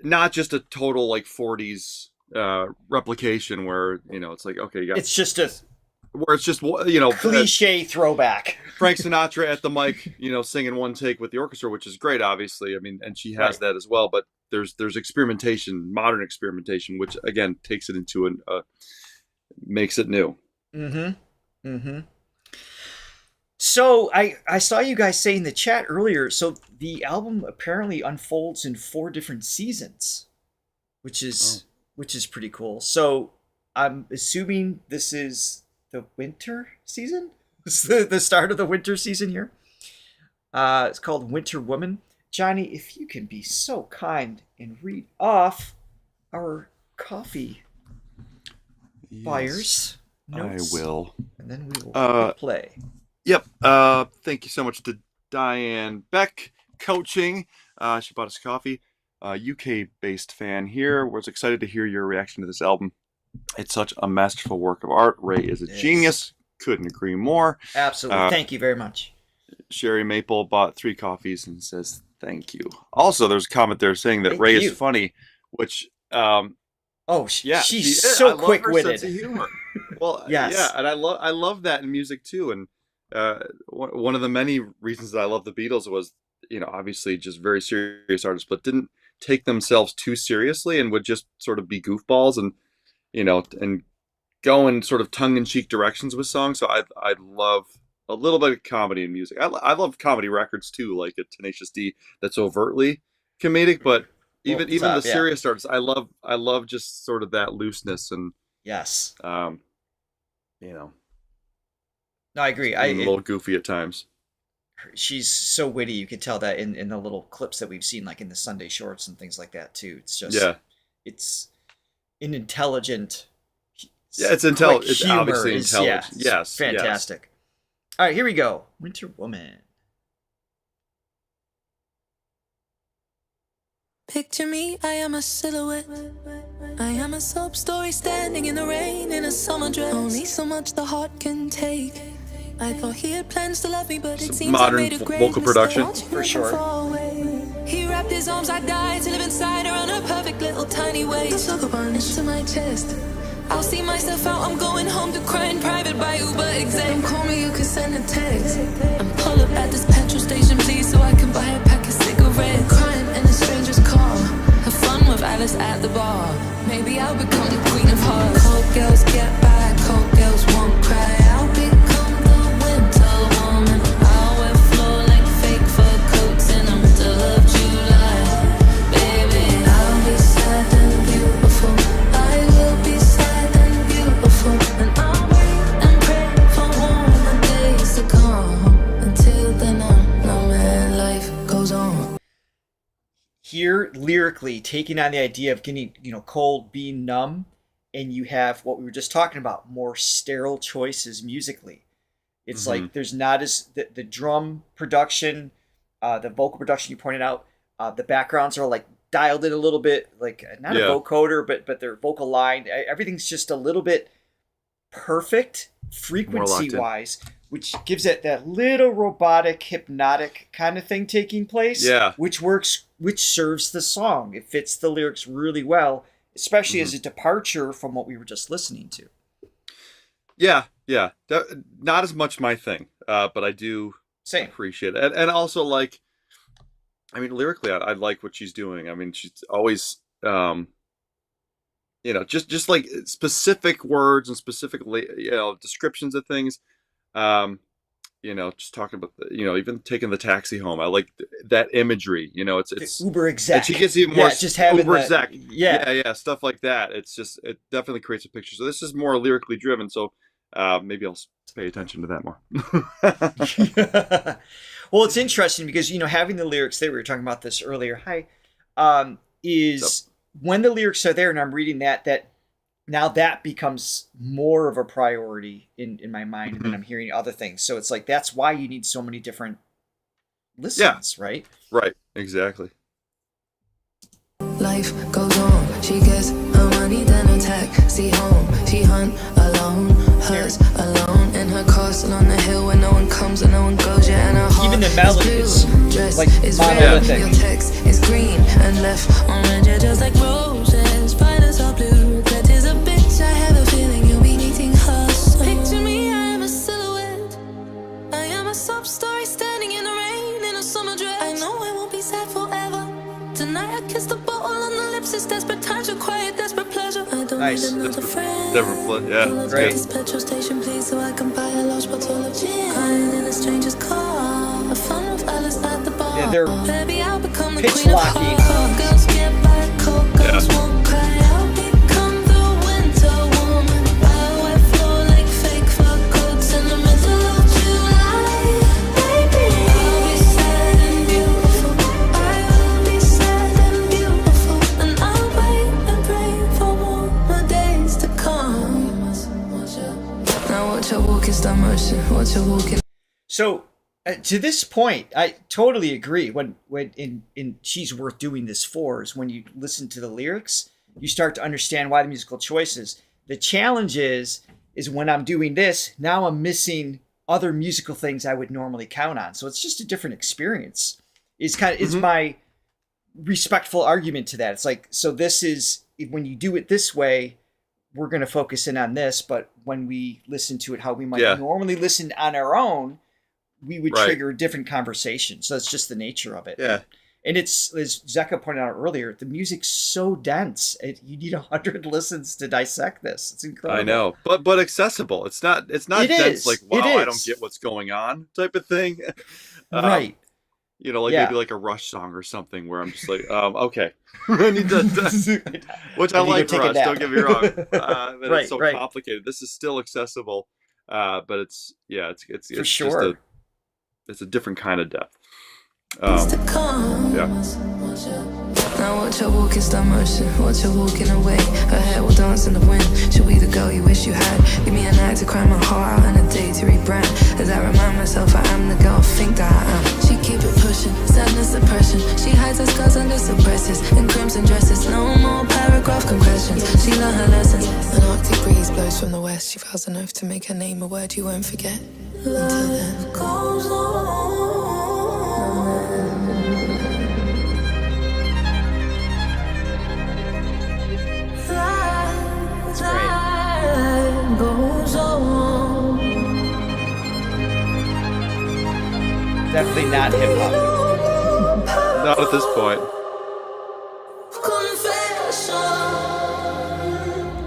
not just a total like 40s replication where it's like, okay, you got It's just a where it's just cliche throwback. Frank Sinatra at the mic, singing one take with the orchestra, which is great, obviously. I mean, and she has that as well. But there's experimentation, modern experimentation, which again takes it into makes it new. Mm-hmm. Mm-hmm. So I saw you guys say in the chat earlier. So the album apparently unfolds in 4 different seasons, which is pretty cool. So I'm assuming this is the winter season. It's the start of the winter season here. It's called Winter Woman. Johnny, if you can be so kind and read off our coffee buyers notes. I will. And then we will play. Yep. Thank you so much to Diane Beck coaching. She bought us coffee. UK-based fan here. Was excited to hear your reaction to this album. It's such a masterful work of art. Raye is a genius. Couldn't agree more. Absolutely. Thank you very much. Sherry Maple bought 3 coffees and says thank you. Also, there's a comment there saying that Raye is funny, which she's so quick-witted. Sense of humor. Well, yes. Yeah, and I love that in music too. And one of the many reasons that I love the Beatles was, obviously just very serious artists, but didn't take themselves too seriously and would just sort of be goofballs and and go in sort of tongue-in-cheek directions with songs. So I love a little bit of comedy in music. I love comedy records too, like a Tenacious D that's overtly comedic, but even the serious artists, I love just sort of that looseness and yes. No, I agree. A little goofy at times. She's so witty. You could tell that in the little clips that we've seen, like in the Sunday shorts and things like that too. It's just it's an intelligent. It's intelligent. It's obviously intelligent. Yes, fantastic. Yes. All right, here we go. Winter Woman. Picture me, I am a silhouette. I am a sob story standing in the rain in a summer dress. Only so much the heart can take. I thought he had plans to love me, but it seems modern I made a great vocal production for sure. He wrapped his arms, I died to live inside her on a perfect little tiny waist. Took a bunch into my chest. I'll see myself out, I'm going home to cry in private by Uber exec. Don't call me, you can send a text. And pull up at this petrol station, please, so I can buy a pack of cigarettes. Crying in a stranger's car. Have fun with Alice at the bar. Maybe I'll become the queen of hearts. Cold girls get by, cold girls won't cry. I'll become the winter woman. I'll wear floor-length fake fur coats in the middle of July. Baby, I'll be sad and beautiful. I will be sad and beautiful. And I'll wait and pray for warmer days to come. Until then, no man, life goes on. Here, lyrically, taking on the idea of getting, cold, being numb, and you have what we were just talking about, more sterile choices musically. It's like there's not as the drum production, the vocal production you pointed out, the backgrounds are like dialed in a little bit, like not a vocoder, but their vocal line. Everything's just a little bit perfect frequency wise, which gives it that little robotic, hypnotic kind of thing taking place. Yeah. Which serves the song. It fits the lyrics really well, especially as a departure from what we were just listening to. Yeah. Not as much my thing, but I do appreciate it. And also, like, I mean, lyrically, I like what she's doing. I mean, she's always, just like specific words and specific, descriptions of things. Just talking about, even taking the taxi home. I like that imagery. It's the uber exact. And she gets even more just having uber that, exact. Yeah, stuff like that. It definitely creates a picture. So this is more lyrically driven. So maybe I'll pay attention to that more. Well, it's interesting because, having the lyrics there, we were talking about this earlier. Is when the lyrics are there and I'm reading that now that becomes more of a priority in my mind, and then I'm hearing other things. So it's like, that's why you need so many different listens, right? Right. Exactly. Life goes on. She gets her money, then a taxi home. She hunt alone, hers alone in her castle on the hill where no one comes and no one goes. Yeah, and her heart even the melody is dress like is monolithic. red. Your text is green and left on red. Yeah, just like roses, spiders are blue. That is a bitch. I have a feeling you'll be needing her. So picture me, I am a silhouette. I am a sob story standing in the rain in a summer dress. I know I won't be sad forever. Tonight I kiss the bottle on the lips. It's desperate times require desperate pleasure. I don't Nice. need another friend. Yeah, great. This petrol station, please, so I can buy a large bottle of gin. Crying in a stranger's car. Have fun with Alice at the bar. Yeah, they're Baby, I'll become the pitch queen locking. of heart. Girls get by, cold girls won't cry. I'll become the winter woman. I'll wear floor-length fake fur coats in the middle of July. Baby, I'll be sad and beautiful. I will be sad and beautiful. And I'll wait and pray for warmer days to come. Now watch her walk in slow motion. Watch her walk in. So to this point, I totally agree. When in She's Worth Doing This For is when you listen to the lyrics, you start to understand why the musical choices. The challenge is when I'm doing this, now I'm missing other musical things I would normally count on. So it's just a different experience. It's my respectful argument to that. It's like, so this is, when you do it this way, we're going to focus in on this, but when we listen to it how we might normally listen on our own, we would trigger a different conversation. So that's just the nature of it. Yeah. And it's, as Zeka pointed out earlier, the music's so dense. You need 100 listens to dissect this. It's incredible. I know, but accessible. It's not dense is. like, wow, It I is. don't get what's going on type of thing. Right. Maybe like a Rush song or something where I'm just like, okay. I need to, which I like take a Rush, nap. don't get me wrong. But it's so Right. complicated. This is still accessible, but it's For sure. It's a different kind of depth. Now watch her walk in slow motion, watch her walking away. Her hair will dance in the wind. She'll be the girl you wish you had. Give me a night to cry my heart out and a day to rebrand. As I remind myself I am the girl I think that I am. She keep it pushing, sadness, depression. She hides her scars under suppressors. In crimson dresses, no more paragraph concretions. She learned her lessons. An arctic breeze blows from the west. She vows an oath to make her name a word you won't forget. Until then, goes on. Definitely not hip hop. Not at this point.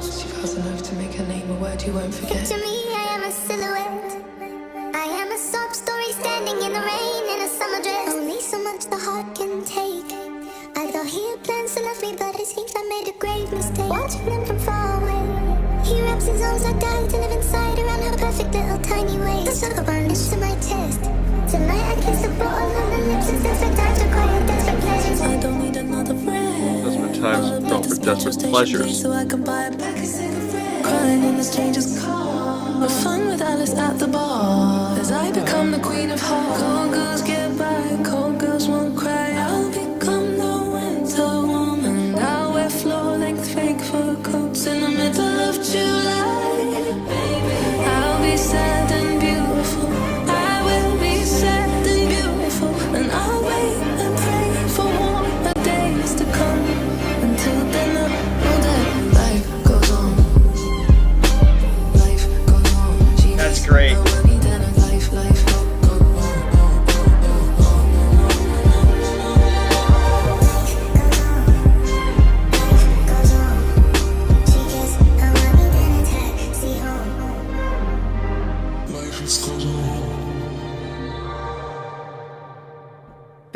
She vows an oath to make her name a word you won't forget. To me, I am a silhouette. I am a sob story standing in the rain in a summer dress. Only so much the heart can take. I thought he had plans to love me, but it seems I made a grave mistake. Watching him from far away, he wraps his arms like dying to live inside around her perfect little tiny waist. The sucker burns to my chest. Tonight I kiss the bottle on the lips. It's desperate times require desperate pleasures. I don't need another friend. Desperate times don't for desperate pleasures. So I can buy a pack of cigarettes. Crying in a stranger's car. Have fun with Alice at the bar. As I become the queen of hearts. Cold girls get by, cold girls won't cry. I'll become the winter woman. I'll wear floor-length fake fur coats in the middle of July. I'll be sad and beautiful.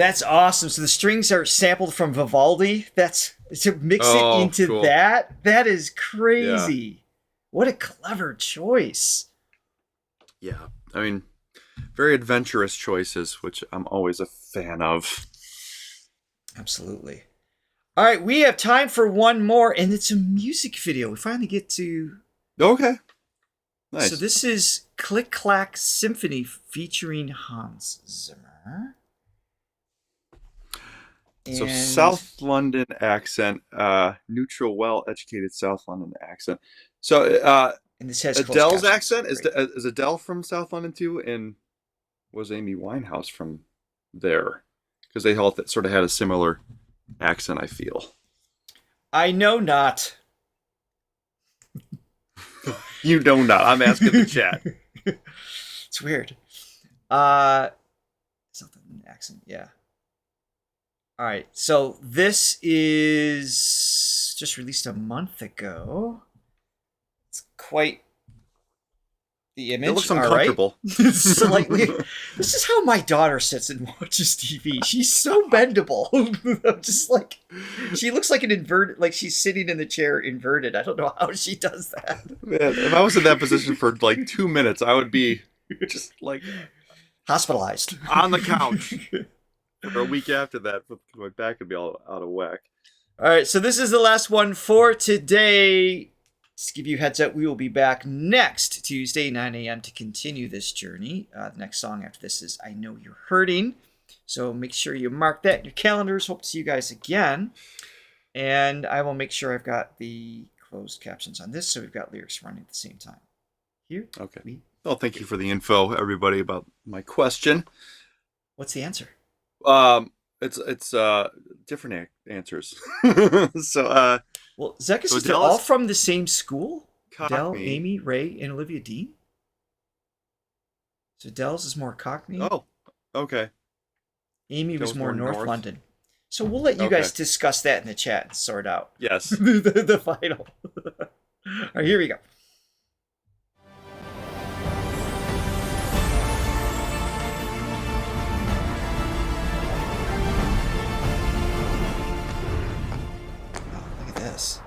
That's awesome. So the strings are sampled from Vivaldi. That's to mix it into cool. that. That is crazy. What a clever choice. Yeah, I mean, very adventurous choices, which I'm always a fan of. Absolutely. All right, we have time for one more, and it's a music video. We finally get to... Okay. Nice. So this is Clack Symphony featuring Hans Zimmer. So And- South London accent, neutral, well-educated South London accent. So And this has closed Adele's captions. accent is Great. is Adele from South London too, and was Amy Winehouse from there? Because they all sort of had a similar accent, I feel. I know not. You know not. I'm asking the chat. It's weird. South London accent, yeah. All right, so this is just released a month ago. It's quite the image. It looks all right? uncomfortable. Slightly. This is how my daughter sits and watches TV. She's so bendable. I'm just like, she looks like an inverted, like she's sitting in the chair inverted. I don't know how she does that. Man, if I was in that position for like 2 minutes, I would be just like Hospitalized. on the couch. For a week after that, my back would be all out of whack. All right, so this is the last one for today. Just to give you a heads up, we will be back next Tuesday, 9 a.m. to continue this journey. The next song after this is I Know You're Hurting. So make sure you mark that in your calendars. Hope to see you guys again. And I will make sure I've got the closed captions on this, so we've got lyrics running at the same time. Here. Okay. Well, thank you for the info, everybody, about my question. What's the answer? It's different answers. So Well, Zekis, So is they're Adele all is- from the same school? Cockney. Adele, Amy, Raye, and Olivia Dean? So Adele's is more Cockney. Oh, okay. Amy was Adele's more more North North. London. So we'll let you Okay. guys discuss that in the chat and sort out Yes. the final. All right, here we go. Oh, look at this.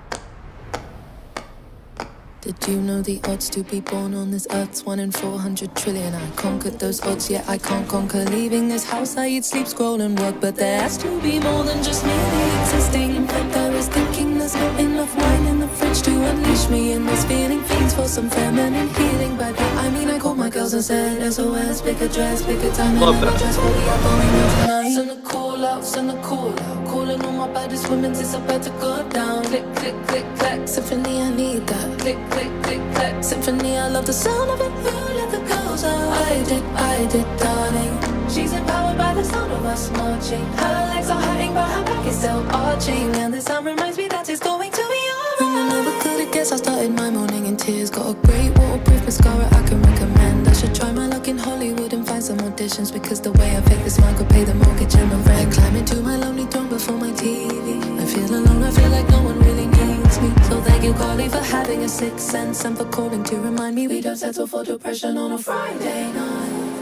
Did you know the odds to be born on this earth's 1 in 400 trillion? I conquered those odds, yet I can't conquer leaving this house. I eat, sleep, scroll and work, but there has to be more than just merely existing. In fact, I was thinking there's not enough wine in the fridge to unleash me in this feeling. Fiends for some feminine healing, but I mean I called my girls and said SOS, pick a dress, pick a time, Love and that. dress for we are going out tonight. Send a call out, send a call out, calling all my baddest women, it's about to go down. Click, click, click, clack, symphony, I need that. Click, click, click, clack, symphony, I love the sound of it. Who let the girls out? I did, darling. She's empowered by the sound of us marching. Her legs are hurting, but her back is still arching. And the sound reminds me that it's going to be alright. And I never could have guessed I started my morning in tears. Got a great waterproof mascara I can recommend. I should try my luck in Hollywood and find some auditions, because the way I fake this smile could pay the mortgage and the rent. Climbing to my lonely throne before my TV. I feel alone, I feel like no one really needs me. So thank you, Carly, for having a sixth sense and for calling to remind me we don't settle for depression on a Friday night.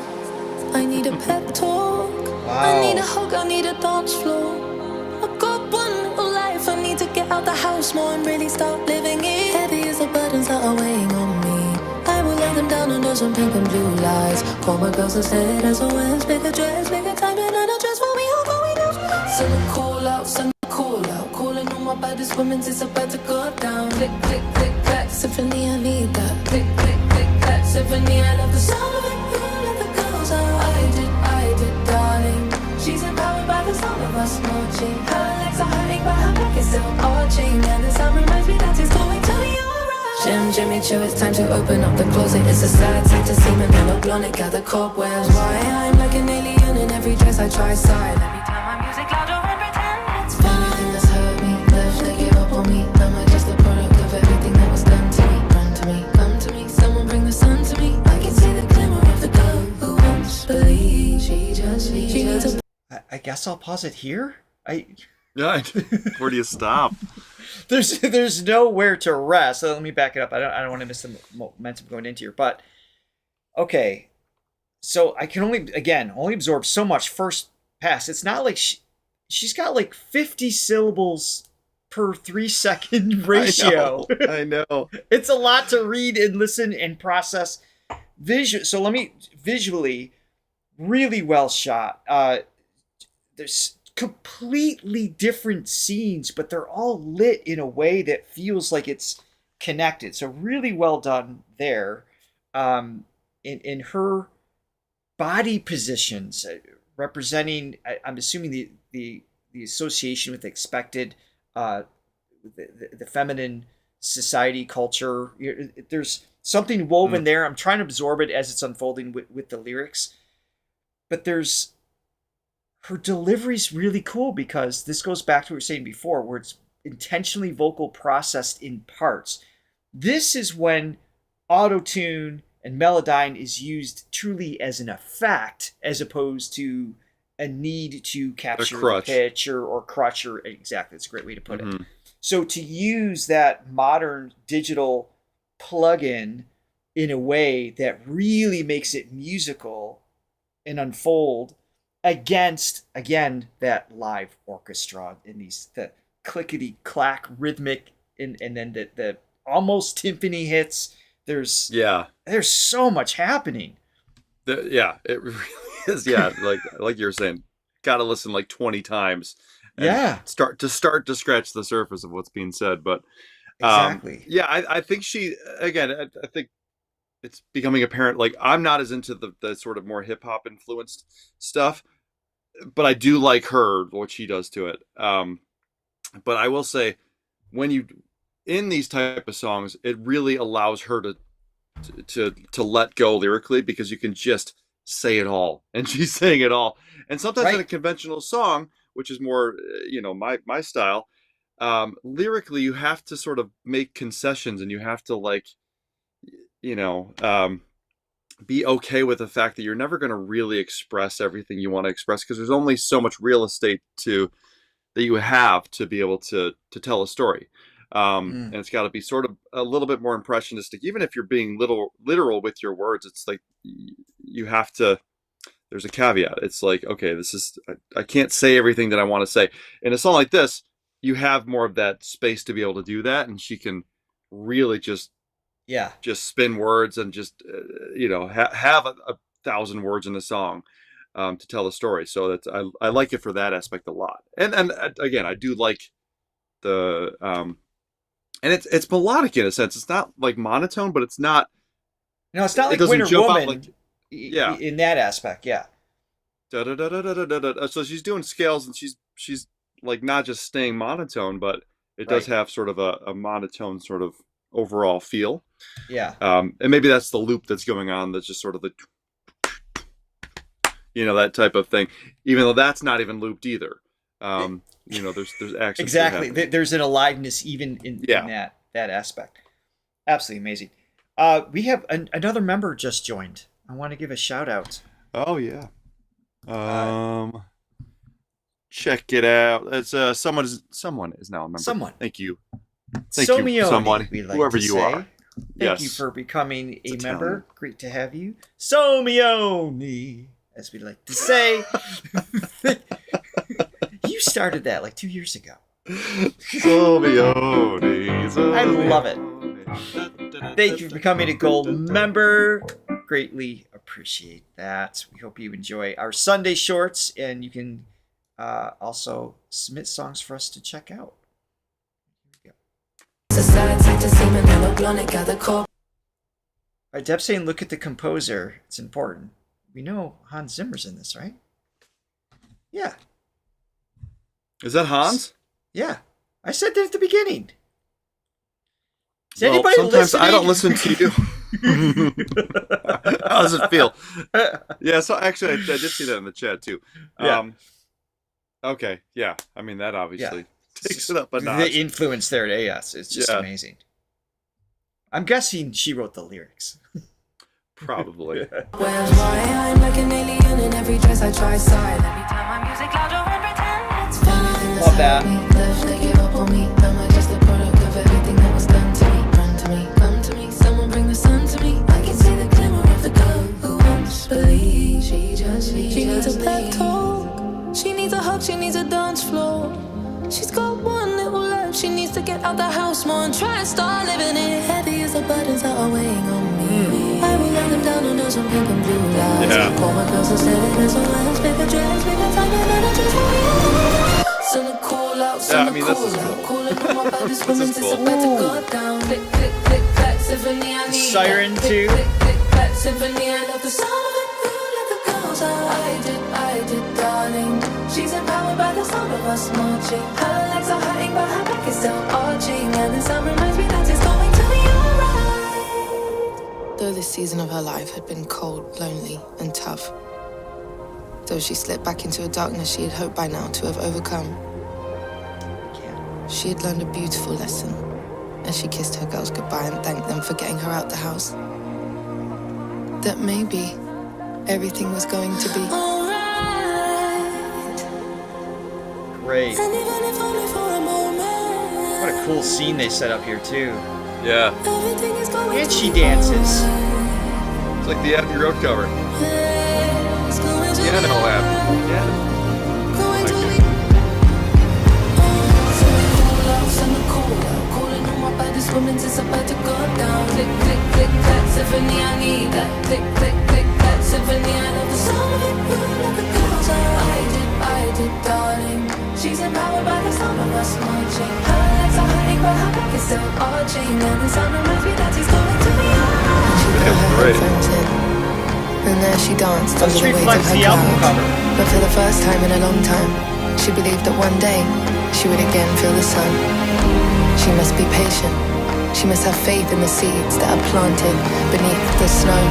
I need a pep talk. I need a hug, I need a dance floor. I've got one little life, I need to get out the house more and really start living it. Heavy as the burdens that are weighing on me, I will lay them down under some pink and blue lights. Call my girls and said SOS, pick a dress, pick a time and a dress for me all going out. Send a call out, send a call out, calling all my baddest women, it's about to go down. Click, click, click, clack, symphony, I need that. Click, click, click, clack, symphony, I love the sound of it. Who let the girls out? I did, darling. She's empowered by the sound of us marching. Her legs are hurting, but her back is still arching. And the sound reminds me that it's going to be alright. Jimmy Choo, it's time to open up the closet. It's a sad sight to see me never blown it, gather cobwebs. Why I'm like an alien in every dress I try side. Every time my music louder and pretend it's fine. Anything that's hurt me, left, they give up on me. Am I just a product of everything that was done to me? Run to me, come to me, someone bring the sun to me. I can see the glimmer of the girl who won't believe. She needs a I guess I'll pause it here. Yeah. Where do you stop? There's nowhere to rest. So let me back it up. I don't want to miss the momentum going into here. But okay, so I can only absorb so much. First fast. It's not like she's got like 50 syllables per 3-second ratio. I know. It's a lot to read and listen and process. So visually, really well shot. There's completely different scenes, but they're all lit in a way that feels like it's connected. So really well done there. In her body positions, representing, I'm assuming the association with expected, the feminine society culture. There's something woven there. I'm trying to absorb it as it's unfolding with the lyrics, but her delivery's really cool, because this goes back to what we were saying before, where it's intentionally vocal processed in parts. This is when auto-tune and Melodyne is used truly as an effect, as opposed to a need to capture the pitch or crutch, or exactly. It's a great way to put it. So to use that modern digital plugin in a way that really makes it musical and unfold against, again, that live orchestra in the clickety clack rhythmic and then the almost timpani hits. There's so much happening. It really is. Yeah, like you were saying, got to listen like 20 times. And start to scratch the surface of what's being said. But exactly. I think I think it's becoming apparent. Like, I'm not as into the sort of more hip hop influenced stuff, but I do like what she does to it. But I will say, in these type of songs, it really allows her to let go lyrically, because you can just say it all, and she's saying it all. And sometimes in a conventional song, which is more, my style, lyrically, you have to sort of make concessions, and you have to be okay with the fact that you're never going to really express everything you want to express, because there's only so much real estate that you have to be able to tell a story. And it's got to be sort of a little bit more impressionistic. Even if you're being literal with your words, it's like you have to. There's a caveat. It's like, okay, I can't say everything that I want to say. In a song like this, you have more of that space to be able to do that, and she can really just spin words and just have 1,000 words in a song to tell a story. So I like it for that aspect a lot. And again, I do like the and it's melodic in a sense. It's not like monotone, but it's not. No, it's not like Winter Woman. In that aspect, So she's doing scales, and she's like not just staying monotone, but it does have sort of a monotone sort of overall feel. And maybe that's the loop that's going on. That's just sort of that type of thing. Even though that's not even looped either. There's action. Exactly. There's an aliveness even in that aspect. Absolutely amazing. We have another member just joined. I want to give a shout out. Oh yeah. Check it out. It's someone is now a member. Someone. Thank you. Thank you, someone, whoever you are. Thank you for becoming a member. Great to have you, Somione, as we like to say. You started that like 2 years ago. Somione. I love it. Thank you for becoming a gold member. Greatly appreciate that. We hope you enjoy our Sunday shorts, and you can also submit songs for us to check out. Here we go. All right, Deb's saying look at the composer. It's important. We know Hans Zimmer's in this, right? Yeah. Is that Hans? Yeah. I said that at the beginning. Is well, anybody sometimes listening? I don't listen to you. How does it feel? Yeah, so actually I did see that in the chat too. Okay, yeah. I mean, that obviously takes it up a notch. The influence there, yes, it's just amazing. I'm guessing she wrote the lyrics. Probably. I'm like an alien in every dress I try side. Let me turn my music louder and pretend it's fine. Love that. Left, they give up on me. Am I just a product of everything that was done to me? Run to me, come to me, someone bring the sun to me. I can see the glimmer of the girl who won't believe. She needs a pep talk. she needs a dance floor. She's got one little life, she needs to get out the house more and try and start living it. Heavy as the burdens that are weighing on me. I will lay them down and do some pink and blue lights. Yeah. Call my girls and say that there's no lines. Make a dress, make a time and I just want you. Send a call out, send a this is call out. cool. Calling all my baddest women, is it's cool. about to go down. Click, click, click, clack, Symphony, I need Siren that. too. Click, click, click, clack, Symphony, I love the sound of it. Feel like a girl's I did, darling. She's empowered by the sound of us marching. Her legs are hurting, but her back is still arching. And the sound reminds me that it's going to be alright. Though this season of her life had been cold, lonely, and tough, though she slipped back into a darkness she had hoped by now to have overcome, she had learned a beautiful lesson as she kissed her girls goodbye and thanked them for getting her out the house. That maybe everything was going to be Alright. Great. And even if only for a moment. What a cool scene they set up here too. Yeah. Everything is going And to she be dances. alright. It's like the Abbey Road cover. It's going to Yeah, be no, alright. Yeah. Going to Like be. Send a call out. Calling all my baddest women, it's about to go down. Click, click, click, clack, Symphony, I need that. Click, click, click, clack, Symphony, I love the sound of it. Feel like a girl's I did, darling. She's empowered by the sound of us marching. Her legs are hurting, but her back is still arching. And the sound reminds me that he's going to be alright. she put her great. headphones in. And there she danced This under the weight of reflects her the album clouds. cover. But for the first time in a long time, she believed that one day she would again feel the sun. She must be patient. She must have faith in the seeds that are planted beneath the snow.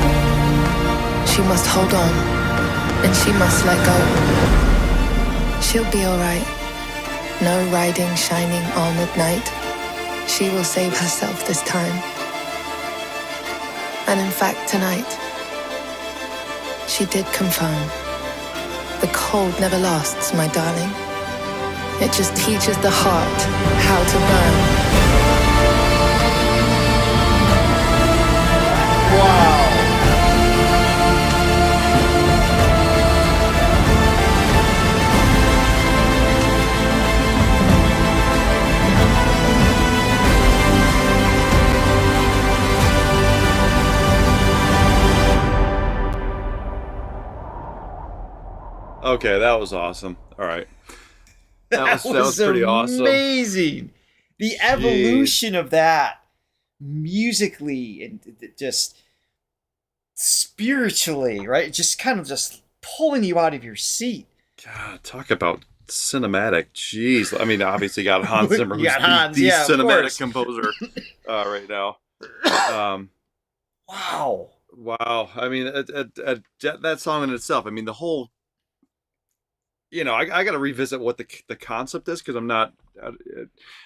She must hold on, and she must let go. She'll be alright. No riding shining armored knight. She will save herself this time. And in fact, tonight, she did confirm. The cold never lasts, my darling. It just teaches the heart how to burn. Okay, that was awesome. All right. That was pretty awesome. Amazing. The evolution of that musically and just spiritually, right? Just kind of just pulling you out of your seat. God, talk about cinematic. Jeez. I mean, obviously you got Hans Zimmer, You who's got Hans, the yeah, of cinematic course. composer right now. Wow. Wow. I mean, that song in itself, I mean, the whole, I got to revisit what the concept is because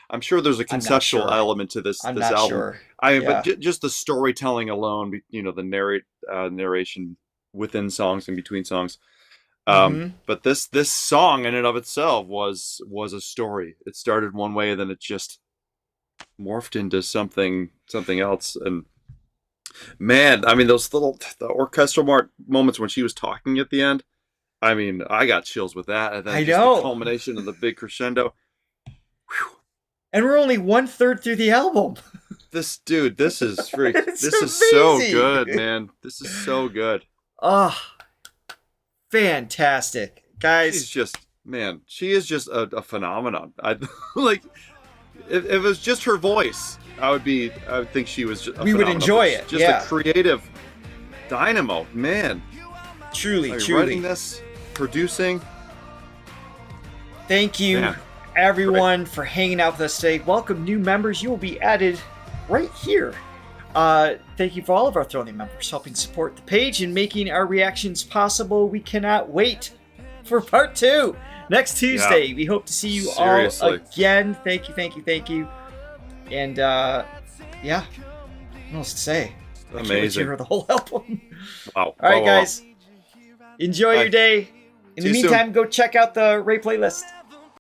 I'm sure there's a conceptual sure. element to this I'm this not album. sure. But just the storytelling alone, the narration within songs and between songs. But this song in and of itself was a story. It started one way and then it just morphed into something else. And man, I mean, the orchestral moments when she was talking at the end, I mean, I got chills with that. And then I just know. the culmination of the big crescendo. And we're only 1/3 through the album. This is It's this is so amazing. good, man. This is so good. Oh, fantastic. Guys, She is just a phenomenon. I like if it was just her voice, I would think she was just We would phenomenon. enjoy it, Just yeah. a creative dynamo, man. truly, Like, truly. writing this, producing. Thank you, Man. everyone, for hanging out with us today. Welcome new members. You will be added right here. Thank you for all of our Throwing members helping support the page and making our reactions possible. We cannot wait for part 2 next Tuesday. We hope to see you Seriously. all again. Thank you. And yeah, what else to say? I can't wait to Amazing. hear the whole album. Wow. All right, Wow. guys. Enjoy your Bye. day. In See the you soon. meantime, go check out the Raye playlist.